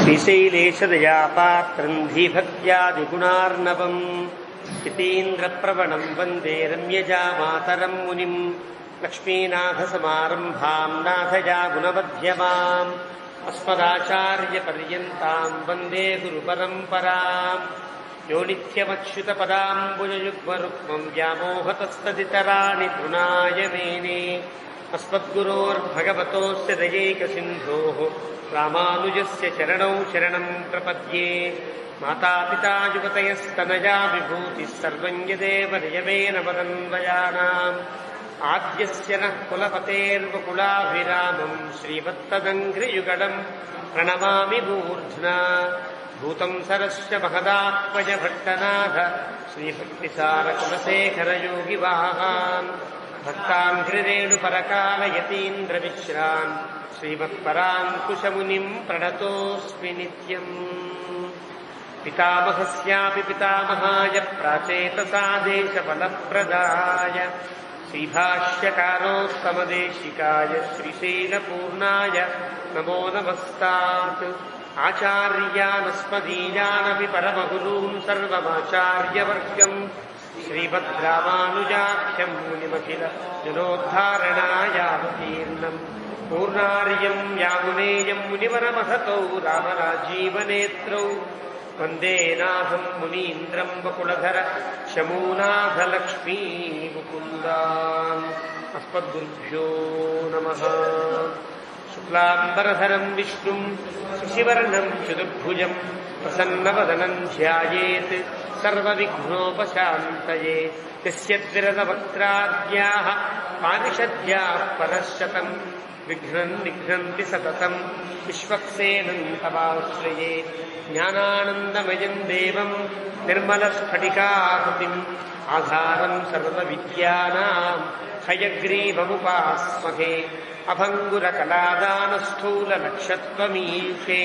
శ్రీశైలేశదయాపాత్రం ధీభక్త్యాదిగుణార్ణవం యతీంద్రప్రవణం వందే రమ్యజామాతరం మునిం లక్ష్మీనాథసమారంభాం నాథయాగుణవధ్యమాం అస్మదాచార్యపర్యంతాం వందే గురుపరంపరాం యో నిత్యమచ్యుతపదాంబుజయుగ్మరుక్మం వ్యామోహతస్తదితరాణి తృణాయ మేనే అస్మద్గురోర్భగవతోస్య దయైకసింధోః రామానుజస్య చరణౌ శరణం ప్రపద్యే. మాతాపితా యువతయస్తనయా విభూతిः సర్వం యదేవ నియమేన మదన్వయానాం. ఆద్యస్య నః కులపతేర్వకులాభిరామం శ్రీమత్తదంఘ్రియుగళం ప్రణమామి మూర్ధ్నా. భూతం సరస్య మహదాత్మజ భట్టనాథ శ్రీభక్తిసారకులశేఖరయోగివాహాన్ భక్తాంఘ్రిరేణుపరకాలయతీంద్రమిశ్రాన్ శ్రీమత్పరాంకుశమునిం ప్రణతోస్మి నిత్యం. పితామహస్యాపి పితామహాయ ప్రాచేతసాదేశఫలప్రదాయ శ్రీభాష్యకారోత్తమదేశికాయ శ్రీశైలపూర్ణాయ నమో నమస్తాత్. ఆచార్యానస్మదీయానపి పరమగురూన్ సర్వమాచార్యవర్గం శ్రీమద్రామానుజాఖ్యం మునిమఖిల జనోద్ధారణాయావతీర్ణం. పూర్ణార్యం యామునేయం మునివరమహతౌ రామరాజీవనేత్రౌ వందే నాథం మునీంద్రం వకుళధర శమూనాథలక్ష్మీ ముకుందాన్. అస్మద్గురుభ్యో నమః. శుక్లాంబరధరం విష్ణుం శశివర్ణం చతుర్భుజం ప్రసన్నవదనం ధ్యాయేత్ సర్వవిఘ్నోపశాంతయే. యస్య ద్విరదవక్త్రాద్యాః పానిషద్యాః పరశ్శతం విఘ్నం నిఘ్నంతి సతతం విశ్వక్సేనం తమాశ్రయే. జ్ఞానానందమయం దేవం నిర్మలస్ఫటికాకృతిం ఆధారం సర్వవిద్యానాం హయగ్రీవముపాస్మహే. అభంగురకలాదానస్థూలనక్షత్వమీశే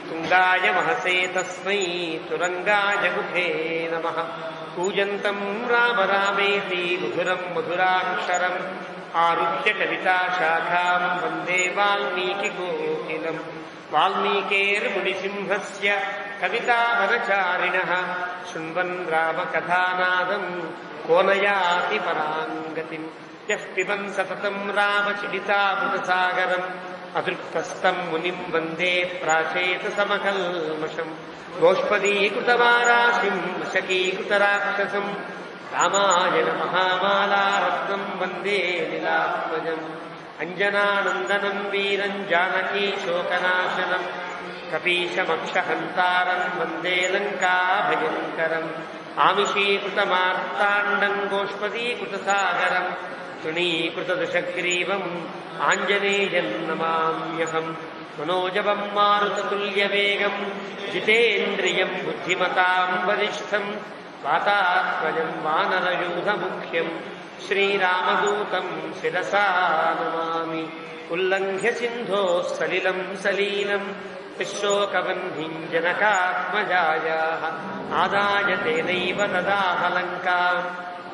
తుంగాయ మహసే తస్మై తురంగాయ ముఖే నమః. కూజంతం రామ రామేతి మధురం మధురాక్షరం ఆరుహ్య కవితాశాఖాం వందే వాల్మీకికోకిలం. వాల్మీకేర్మునిసింహస్య కవితావనచారిణః శృణ్వన్ రామకథానాదం కో నయాతి పరాంగతిం. యః పిబన్ సతతం రామచరితామృతసాగరం అతృప్తస్తం మునిం వందే ప్రాచేతసమకల్మషం. గోష్పదీకృతవారాశిం వశకీకృతరాక్షసం రామాయణ మహామాలారత్నం వందే లీలాత్మజం. అంజనానందనం వీరం జానకీ శోకనాశనం కపీశమక్షహంతారం వందే లంకాభయంకరం. ఆమిషీకృతమార్తాండం గోష్పదీకృతసాగరం తృణీకృతదశగ్రీవం ఆంజనేయం నమామ్యహం. మనోజవం మారుతతుల్యవేగం జితేంద్రియం బుద్ధిమతాం వరిష్ఠం వాతాత్మజం వానరయూధముఖ్యం శ్రీరామదూతం శిరసా నమామి. ఉల్లంఘ్య సింధోః సలిలం సలీలం విశోకవహ్నిం జనకాత్మజాయాః ఆదాయ తేనైవ తదాహ లంకాం.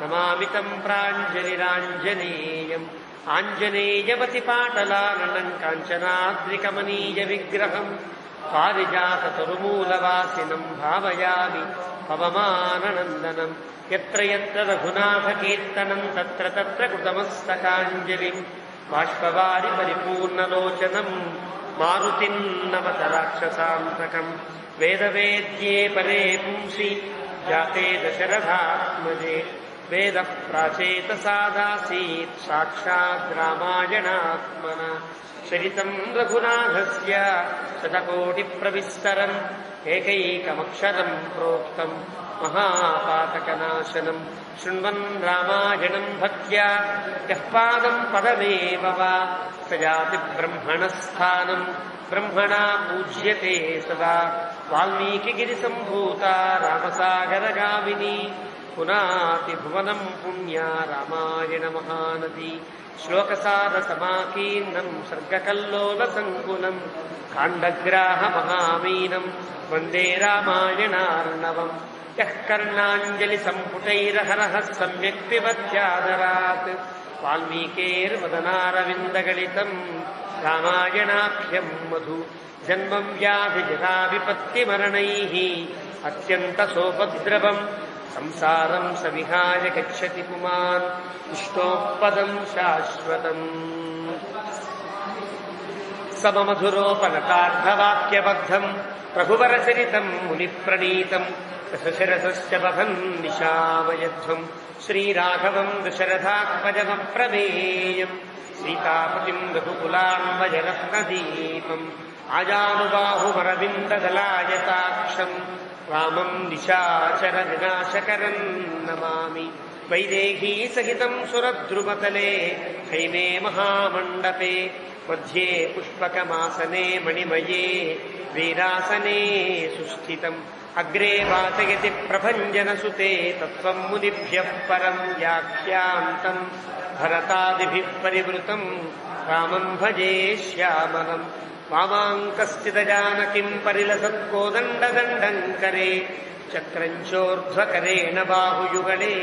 నమామి తం ప్రాంజలిరాంజనేయం ఆంజనేయవతిపాటలాననం కాంచనాద్రికమనీయ విగ్రహం పారిజాతతరుమూలవాసినం భావయామి పవమాననందనం. యత్ర యత్ర రఘునాథకీర్తనం తత్ర తత్ర కృతమస్తకాంజలిం బాష్పవారి పరిపూర్ణలోచనం మారుతిం నమత రాక్షసాంతకం. వేదవేద్యే పరే పుంసి జాతే దశరథాత్మజే వేద ప్రాచేతసాదాసీత్ సాక్షాద్ రామాయణాత్మన. చరితం రఘునాథస్య శతకోటి ప్రవిస్తరం ఏకైకమక్షరం ప్రోక్తం మహాపాతకనాశనం. శృణ్వన్ రామాయణం భక్త్యా యః పాదం పదమేవ వా సయాతి బ్రహ్మణస్థానం బ్రహ్మణా పూజ్యతే సదా. వాల్మీకిగిరిసంభూతా రామసాగరగామినీ పునాతి భువనం పుణ్యా రామాయణ మహానది. శ్లోకసారసమాకీర్ణం సర్గకల్లోలసంకులం కాండగ్రాహ మహామీనం వందే రామాయణార్ణవం. యః కర్ణాంజలి సంపుటైరహరః సమ్యక్ పిబత్యాదరాత్ వాల్మీకేర్వదనారవిందగళితం రామాయణాఖ్యం మధు. జన్మం వ్యాధి జరా విపత్తి మరణైః అత్యంత సోపద్రవం సంసారం సవిహాయ గచ్చతి పుమాన్ ఇష్టోపదం శాశ్వతం. సమమధురోపనతార్థవాక్యబద్ధం రఘువరచరితం మునిప్రణీతం దశరథశ్చ బభం నిశామయధ్వం శ్రీరాఘవం దశరథాత్మజమప్రమేయం సీతాపతిం రఘుకులాన్వయరత్నదీపం ఆజానుబాహువరవిందదలాయతాక్షం రామం నిశాచర వినాశకరం నమామి. వైదేహీ సహితం సురద్రుమతలే హైమే మహామండపే మధ్యే పుష్పకమాసనే మణిమయే వీరాసనే సుస్థితం. అగ్రే వాచయతి ప్రభంజనసుతే తత్వం మునిభ్యః పరం వ్యాఖ్యాంతం భరతాదిభిః పరివృతం రామం భజే శ్యామలం. వామాంకస్థితజానకిం పరిలసత్కోదండదండం కరే చక్రం చోర్ధ్వకరేణ బాహుయుగళే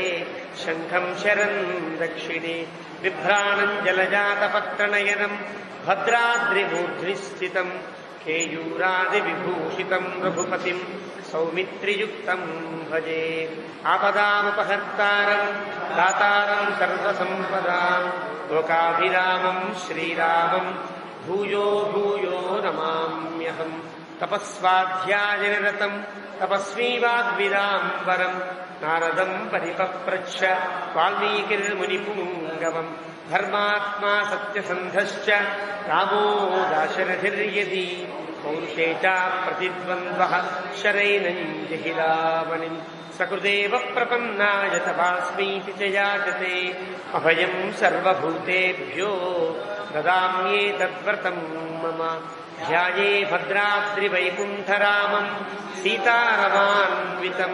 శంఖం శరన్ దక్షిణే బిభ్రాణం జలజాతపత్రనయనం భద్రాద్రిమూర్ధ్ని స్థితం కేయూరాదివిభూషితం రఘుపతిం సౌమిత్రియుక్తం భజే. ఆపదాముపహర్తారం దాతారం సర్వసంపదాం లోకాభిరామం శ్రీరామం భూయో భూయో నమామ్యహం. తపస్వాధ్యాయనిరతం తపస్వీ వాగ్విదాంబరం నారదం పరిపప్రచ్ఛ వాల్మీకిర్మునిపుంగవం. ధర్మాత్మా సత్యసంధశ్చ రామో దాశరథిర్యది పౌరుషే చ ప్రతిద్వంద్వః శరైనం జహిరావణిం. సకృదేవ ప్రపన్నాయ తపాస్మీతి చ యాచతే అభయం సర్వభూతేభ్యో దదామ్యేతద్వ్రతం మమ. ధ్యాయే భద్రాద్రివైకుంఠరామం సీతారమాన్వితం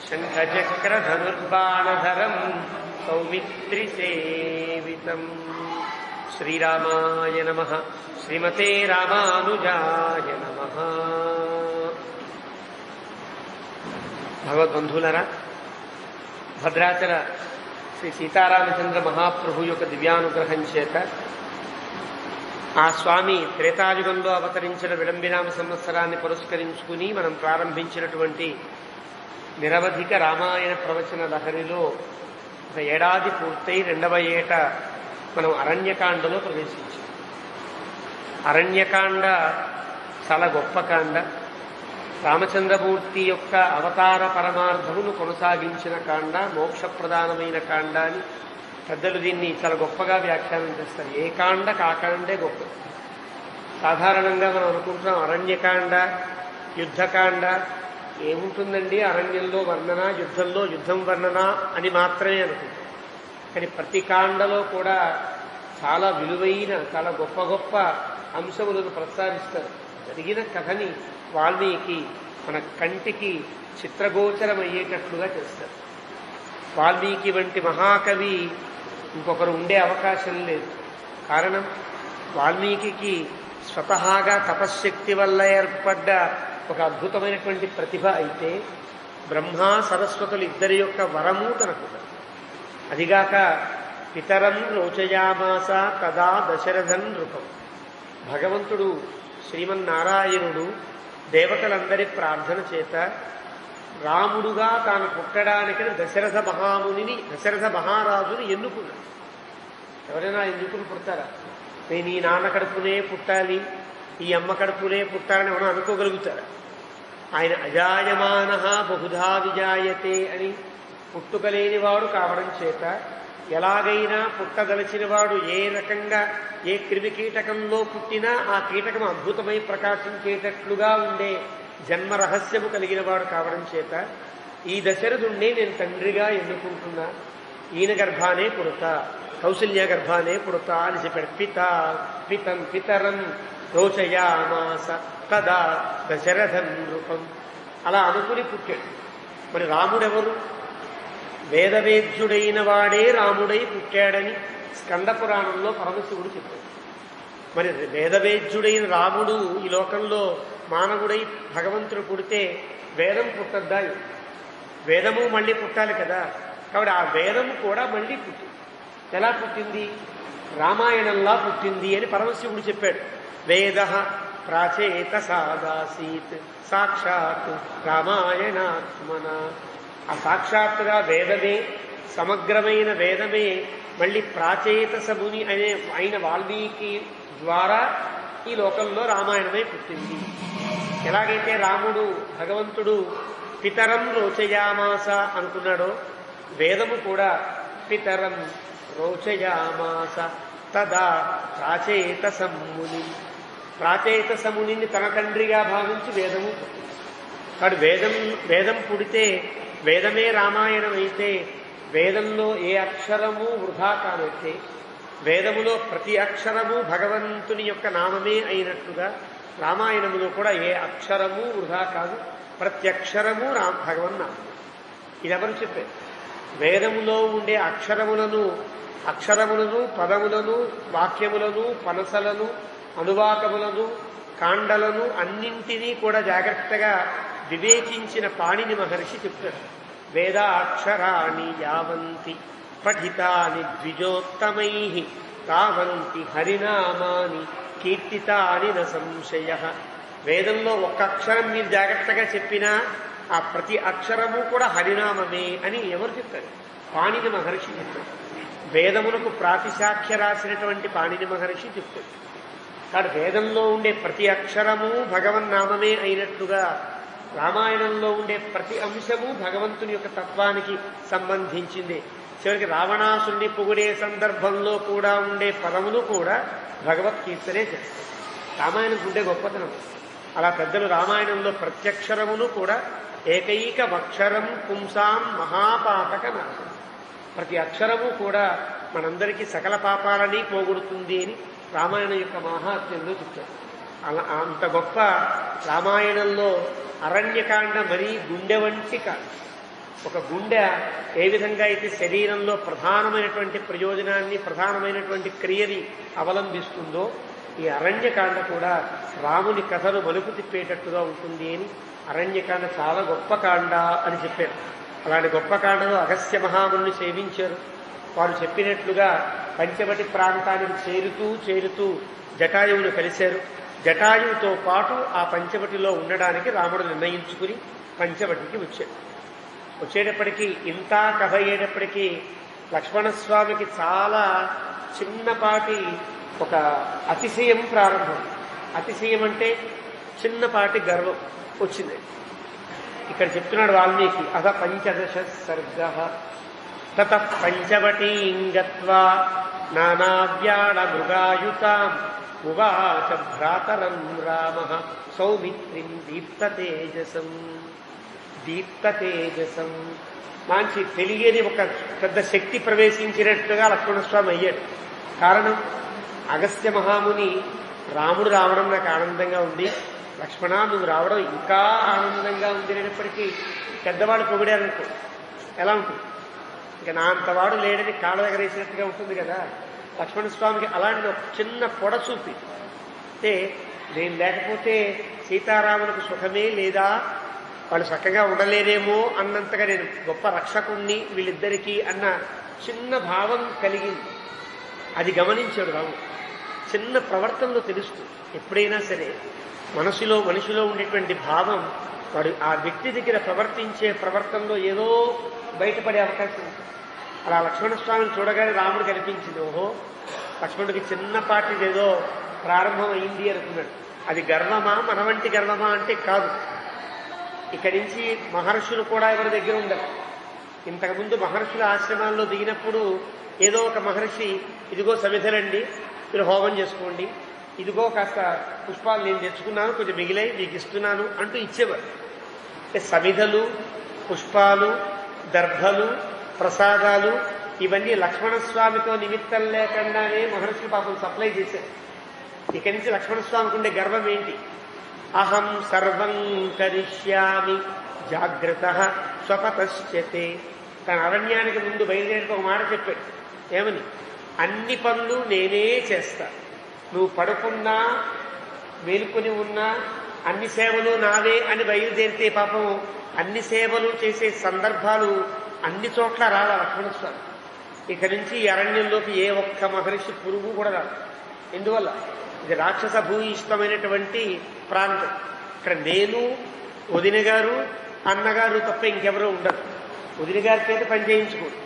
శంఖచక్రధనుర్బాణధరం సౌమిత్రిసేవితం. శ్రీరామాయ నమః. శ్రీమతే రామానుజాయ నమః. భగవద్బంధువులరా, భద్రాచల శ్రీ సీతారామచంద్ర మహాప్రభు యొక్క దివ్యానుగ్రహం చేత ఆ స్వామి త్రేతాయుగంలో అవతరించిన విడంబినామ సంవత్సరాన్ని పురస్కరించుకుని మనం ప్రారంభించినటువంటి నిరవధిక రామాయణ ప్రవచన లహరిలో ఒక ఏడాది పూర్తయి 2వ ఏట మనం అరణ్యకాండలో ప్రవేశించాం. అరణ్యకాండ చాలా గొప్ప కాండ. రామచంద్రమూర్తి యొక్క అవతార పరమార్థమును కొనసాగించిన కాండ, మోక్షప్రధానమైన కాండ అని పెద్దలు దీన్ని చాలా గొప్పగా వ్యాఖ్యానం చేస్తారు. ఏ కాండ కాకాండే గొప్ప. సాధారణంగా మనం అనుకుంటున్నాం అరణ్యకాండ, యుద్ధకాండ ఏముంటుందండి, అరణ్యంలో వర్ణన, యుద్ధంలో యుద్ధం వర్ణన అని మాత్రమే అనుకుంటాం. కానీ ప్రతి కాండలో కూడా చాలా విలువైన, చాలా గొప్ప గొప్ప అంశములను ప్రస్తావిస్తారు. జరిగిన కథని వాల్మీకి మన కంటికి చిత్రగోచరమయ్యేటట్లుగా చేస్తారు. వాల్మీకి వంటి మహాకవి ఇంకొకరు ఉండే అవకాశం లేదు. కారణం, వాల్మీకి స్వతహాగా తపశ్శక్తి వల్ల ఏర్పడ్డ ఒక అద్భుతమైనటువంటి ప్రతిభ అయితే, బ్రహ్మ సరస్వతులు ఇద్దరి యొక్క వరము తనకున్నది. అదిగాక పితరం రోచయామాస తదా దశరథన్ నృపం. భగవంతుడు శ్రీమన్నారాయణుడు దేవతలందరి ప్రార్థన చేత రాముడుగా తాను పుట్టడానికి దశరథ మహారాజుని ఎన్నుకున్నాడు. ఎవరైనా ఎన్నుకుని పుడతారా? నేను ఈ నాన్న కడుపునే పుట్టాలి, ఈ అమ్మ కడుపునే పుట్టాలని మనం అనుకోగలుగుతారా? ఆయన అజాయమాన బహుధా విజాయతే అని పుట్టుకలేనివాడు కావడం చేత ఎలాగైనా పుట్టదలచినవాడు ఏ రకంగా ఏ క్రిమి కీటకంలో పుట్టినా ఆ కీటకం అద్భుతమై ప్రకాశించేటట్లుగా ఉండే జన్మ రహస్యము కలిగిన వాడు కావడం చేత ఈ దశరథుణ్ణి నేను తండ్రిగా ఎన్నుకుంటున్నా, ఈయన గర్భానే పుడతా, కౌసల్య గర్భానే పుడతా అని చెప్పాడు. పితరం రోచయామాస తదా దశరథం రూపం. అలా అనుకుని పుట్టాడు. మరి రాముడెవరు? వేదవేద్యుడైన వాడే రాముడై పుట్టాడని స్కంద పురాణంలో పరమశివుడు చెప్పాడు. మరి వేదవేద్యుడైన రాముడు ఈ లోకంలో మానవుడై భగవంతుడు పుడితే వేదం పుట్టద్దా? వేదము మళ్ళీ పుట్టాలి కదా. కాబట్టి ఆ వేదము కూడా మళ్ళీ పుట్టింది. ఎలా పుట్టింది? రామాయణంలా పుట్టింది అని పరమశివుడు చెప్పాడు. వేద ప్రాచేతసాదాసీత్ సాక్షాత్ రామాయణాత్మన. ఆ సాక్షాత్తుగా వేదమే, సమగ్రమైన వేదమే మళ్ళీ ప్రాచేతసముని అయిన వాల్మీకి ద్వారా ఈ లోకంలో రామాయణమే పుట్టింది. ఎలాగైతే రాముడు భగవంతుడు పితరం రోచయామాస అనుకున్నాడో, వేదము కూడా పితరం రోచయామాస తదా ప్రాచేతసముని, ప్రాచేతసమునిని తన తండ్రిగా భావించి వేదము పుట్టింది. కాబట్టి వేదం పుడితే వేదమే రామాయణం అయితే వేదంలో ఏ అక్షరము వృధా కానట్టే, వేదములో ప్రతి అక్షరము భగవంతుని యొక్క నామమే అయినట్లుగా రామాయణములో కూడా ఏ అక్షరము వృధా కాదు, ప్రతి అక్షరము భగవన్నామం. ఇది ఎవరు చెప్పారు? వేదములో ఉండే అక్షరములను పదములను వాక్యములను పనసలను అనువాకములను కాండలను అన్నింటినీ కూడా జాగ్రత్తగా వివేచించిన పాణిని మహర్షి చెప్తారు. వేదాక్షరాణి యావంతి పఠితాని ద్విజోత్తమై తావంతి హరినామాని కీర్తితాని న సంశయ. వేదంలో ఒక్క అక్షరం మీరు జాగ్రత్తగా చెప్పినా ఆ ప్రతి అక్షరము కూడా హరినామమే అని ఎవరు చెప్తారు? పాణిని మహర్షి చెప్తారు. వేదములకు ప్రాతిశాఖ్య రాసినటువంటి పాణిని మహర్షి చెప్తారు. కాబట్టి వేదంలో ఉండే ప్రతి అక్షరము భగవన్నామమే అయినట్లుగా రామాయణంలో ఉండే ప్రతి అంశము భగవంతుని యొక్క తత్వానికి సంబంధించింది. చివరికి రావణాసుని పొగిడే సందర్భంలో కూడా ఉండే పదములు కూడా భగవత్కీర్తనే చేస్తారు. రామాయణం ఉండే గొప్పతనం. అలా పెద్దలు రామాయణంలో ప్రత్యక్షరమును కూడా ఏకైక అక్షరం పుంసాం మహాపాతక నాశనం, ప్రతి అక్షరము కూడా మనందరికీ సకల పాపాలని పోగొడుతుంది అని రామాయణం యొక్క మహాత్మ్యంలో చెప్తారు. అలా అంత గొప్ప రామాయణంలో అరణ్యకాండ మరీ గుండె వంటి ఒక గుండె ఏ విధంగా అయితే శరీరంలో ప్రధానమైనటువంటి ప్రయోజనాన్ని ప్రధానమైనటువంటి క్రియని అవలంబిస్తుందో ఈ అరణ్యకాండ కూడా రాముని కథను మలుపు తిప్పేటట్టుగా ఉంటుంది అని అరణ్యకాండ చాలా గొప్ప కాండ అని చెప్పారు. అలాంటి గొప్ప కాండలో అగస్త్య మహాముని సేవించారు. వారు చెప్పినట్లుగా పంచవటి ప్రాంతానికి చేరుతూ జటాయువును కలిశారు. జటాయువుతో పాటు ఆ పంచవటిలో ఉండడానికి రాముడు నిర్ణయించుకుని పంచవటికి వచ్చేటప్పటికీ ఇంత కథ అయ్యేటప్పటికీ లక్ష్మణస్వామికి చాలా చిన్నపాటి ఒక అతిశయం ప్రారంభం. అతిశయం అంటే చిన్నపాటి గర్వం వచ్చింది. ఇక్కడ చెప్తున్నాడు వాల్మీకి, అథ పంచదశ సర్గ తత పంచవటీం గత్వా నానావ్యాళ మృగాయుతాం ఉవాచ భ్రాతరం రామః సౌమిత్రిం దీప్తతేజసం. మంచి తెలియని ఒక పెద్ద శక్తి ప్రవేశించినట్టుగా లక్ష్మణస్వామి అయ్యాడు. కారణం, అగస్త్య మహాముని రాముడు రావడం నాకు ఆనందంగా ఉంది, లక్ష్మణ నువ్వు రావడం ఇంకా ఆనందంగా ఉంది అనేటప్పటికీ పెద్దవాళ్ళు పొగిడారనుకో ఎలా ఉంటుంది? ఇంకా నా అంతవాడు లేడని కాళ్ళ దగ్గర వేసినట్టుగా ఉంటుంది కదా. లక్ష్మణస్వామికి అలాంటి ఒక చిన్న పొడ చూపి అంటే నేను లేకపోతే సీతారాములకు సుఖమే లేదా, వాళ్ళు చక్కగా ఉండలేరేమో అన్నంతగా నేను గొప్ప రక్షకుణ్ణి వీళ్ళిద్దరికీ అన్న చిన్న భావం కలిగింది. అది గమనించాడు రాము. చిన్న ప్రవర్తనలో తెలుస్తూ ఎప్పుడైనా సరే మనిషిలో ఉండేటువంటి భావం వాడు ఆ వ్యక్తి దగ్గర ప్రవర్తించే ప్రవర్తనలో ఏదో బయటపడే అవకాశం ఉంటుంది. అలా లక్ష్మణస్వామిని చూడగానే రాముడు కనిపించింది. ఓహో, లక్ష్మణుడికి చిన్నపాటి ఏదో ప్రారంభం అయింది అనుకున్నాడు. అది గర్వమా, మన వంటి గర్వమా అంటే కాదు. ఇక్కడి నుంచి మహర్షులు కూడా ఎవరి దగ్గర ఉండరు. ఇంతకుముందు మహర్షుల ఆశ్రమాల్లో దిగినప్పుడు ఏదో ఒక మహర్షి ఇదిగో సమిధలండి మీరు హోమం చేసుకోండి, ఇదిగో కాస్త పుష్పాలు నేను తెచ్చుకున్నాను కొంచెం మిగిలాయి మీకు ఇస్తున్నాను అంటూ ఇచ్చేవారు. అంటే సమిధలు, పుష్పాలు, దర్భలు, ప్రసాదాలు ఇవన్నీ లక్ష్మణస్వామితో నిమిత్తం లేకుండానే మహర్షులు పాపం సప్లై చేశారు. ఇక్కడి నుంచి లక్ష్మణస్వామికి ఉండే గర్వం ఏంటి? అహం సర్వం కరిష్యామి జాగ్రత్త స్వపతశ్చతే. తన అరణ్యానికి ముందు బయలుదేరికి ఒక మాట చెప్పాడు. ఏమని? అన్ని పనులు నేనే చేస్తా, నువ్వు పడుకున్నా మేలుకొని ఉన్నా అన్ని సేవలు నావే అని బయలుదేరితే పాపం అన్ని సేవలు చేసే సందర్భాలు అన్ని చోట్ల రాలా లక్ష్మణస్వామి. ఇక నుంచి ఈ అరణ్యంలోకి ఏ ఒక్క మహర్షి పురుగు కూడా రాదు. ఎందువల్ల? ఇది రాక్షస భూయిష్టమైనటువంటి ప్రాంతం. ఇక్కడ నేను, వదిన గారు, అన్నగారు తప్ప ఇంకెవరూ ఉండరు. వదిన గారి చేత పని చేయించుకోడు,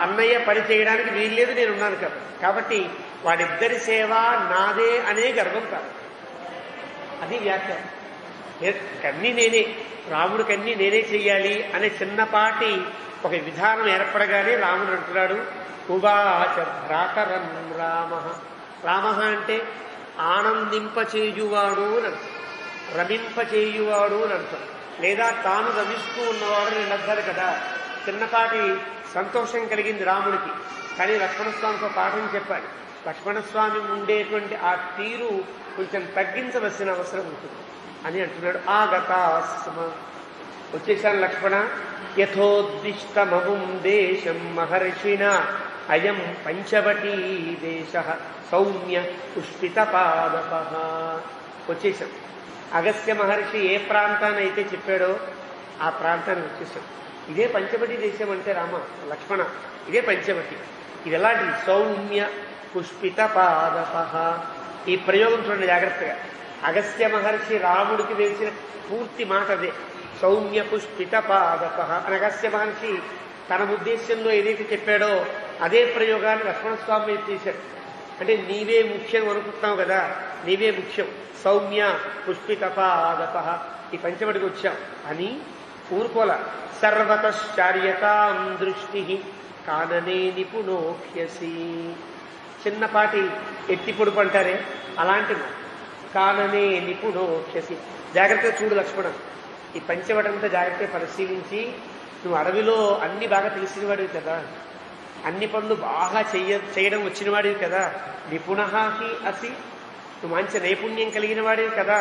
అన్నయ్య పని చేయడానికి వీల్లేదు, నేనున్నాను కాబట్టి వాడిద్దరి సేవ నాదే అనే గర్వం కాదు. అది వ్యాఖ్యానం. కన్నీ నేనే, రాముడికన్నీ నేనే చెయ్యాలి అనే చిన్నపాటి ఒక విధానం ఏర్పడగానే రాముడు అంటున్నాడు, ఉవాచ భ్రాతరం రామ. రామ అంటే ఆనందింపచేయువాడు అని అర్థం, రమింపచేయువాడు అని అర్థం, లేదా తాను రమిస్తూ ఉన్నవాడు అని అర్థాలు కదా. చిన్నపాటి సంతోషం కలిగింది రాముడికి. కానీ లక్ష్మణస్వామికి పాఠం చెప్పాడు. లక్ష్మణస్వామి ఉండేటువంటి ఆ తీరు కొంచెం తగ్గించవలసిన అవసరం ఉంటుంది అని అంటున్నాడు. ఆగతాస్మ, వచ్చేసాను లక్ష్మణ. యథోద్దిష్టమముం దేశం మహర్షిణ అయం పంచవటీ దేశ సౌమ్య పుష్పిత పాదప. వచ్చేసాం. అగస్త్య మహర్షి ఏ ప్రాంతాన్ని అయితే చెప్పాడో ఆ ప్రాంతానికి వచ్చేసాం. ఇదే పంచవటి దేశం అంటే రామ లక్ష్మణ, ఇదే పంచవటి. ఇది ఎలాంటి సౌమ్య పుష్పిత పాదప. ఈ ప్రయోగం చూడండి జాగ్రత్తగా. అగస్త్య మహర్షి రాముడికి వేసిన పూర్తి మాట అదే, సౌమ్య పుష్పిత పాదప అని. అగస్త్య మహర్షి తన ఉద్దేశంలో ఏదైతే చెప్పాడో అదే ప్రయోగాన్ని లక్ష్మణస్వామి చేశాడు. అంటే నీవే ముఖ్యం అనుకుంటున్నావు కదా, నీవే ముఖ్యం. సౌమ్య పుష్పిత పాదప, ఈ పంచవటికి వచ్చాం అని ఊరుకోల. సర్వతశ్చార్యతాం దృష్టి కాననే నిపుణోఖ్యసి. చిన్నపాటి ఎత్తి పొడుపు అంటారే అలాంటి కాననే నిపుణోఖ్యసి. జాగ్రత్తగా చూడు లక్ష్మణ, ఈ పంచవటంతా జాగ్రత్తగా పరిశీలించి, నువ్వు అడవిలో అన్ని బాగా తెలిసినవాడివి కదా, అన్ని పనులు బాగా చేయడం వచ్చినవాడివి కదా, నిపుణహి అసి, నువ్వు మంచి నైపుణ్యం కలిగిన వాడివి కదా.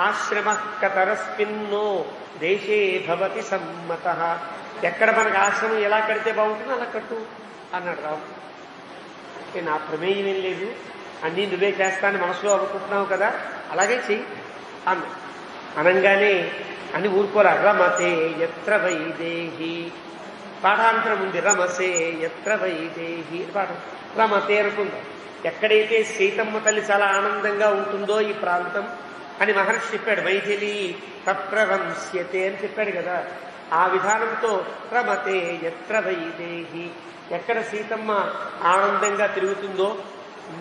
ఆశ్రమ కతరస్మిన్నో దేశే భవతి సమ్మత. ఎక్కడ మనకు ఆశ్రమం ఎలా కడితే బాగుంటుందో అలా కట్టు అన్నాడు రావు. నా ప్రమేయం ఏం లేదు, అన్నీ నువ్వే చేస్తానని మనసులో అనుకుంటున్నావు కదా, అలాగే చెయ్యి అన్న. అనంగానే అని ఊరుకోరా. రమతే ఎత్ర వైదేహి, పాఠాంతరం ఉంది. రమసే ఎత్ర వైదేహి పాఠం. రమతే అనుకుందాం. ఎక్కడైతే సీతమ్మ తల్లి చాలా ఆనందంగా ఉంటుందో ఈ ప్రాంతం అని మహర్షి చెప్పాడు. మైథిలి తత్రవంశ్యతే అని చెప్పాడు కదా. ఆ విధానంతో రమతే ఎత్ర వైదేహి, ఎక్కడ సీతమ్మ ఆనందంగా తిరుగుతుందో,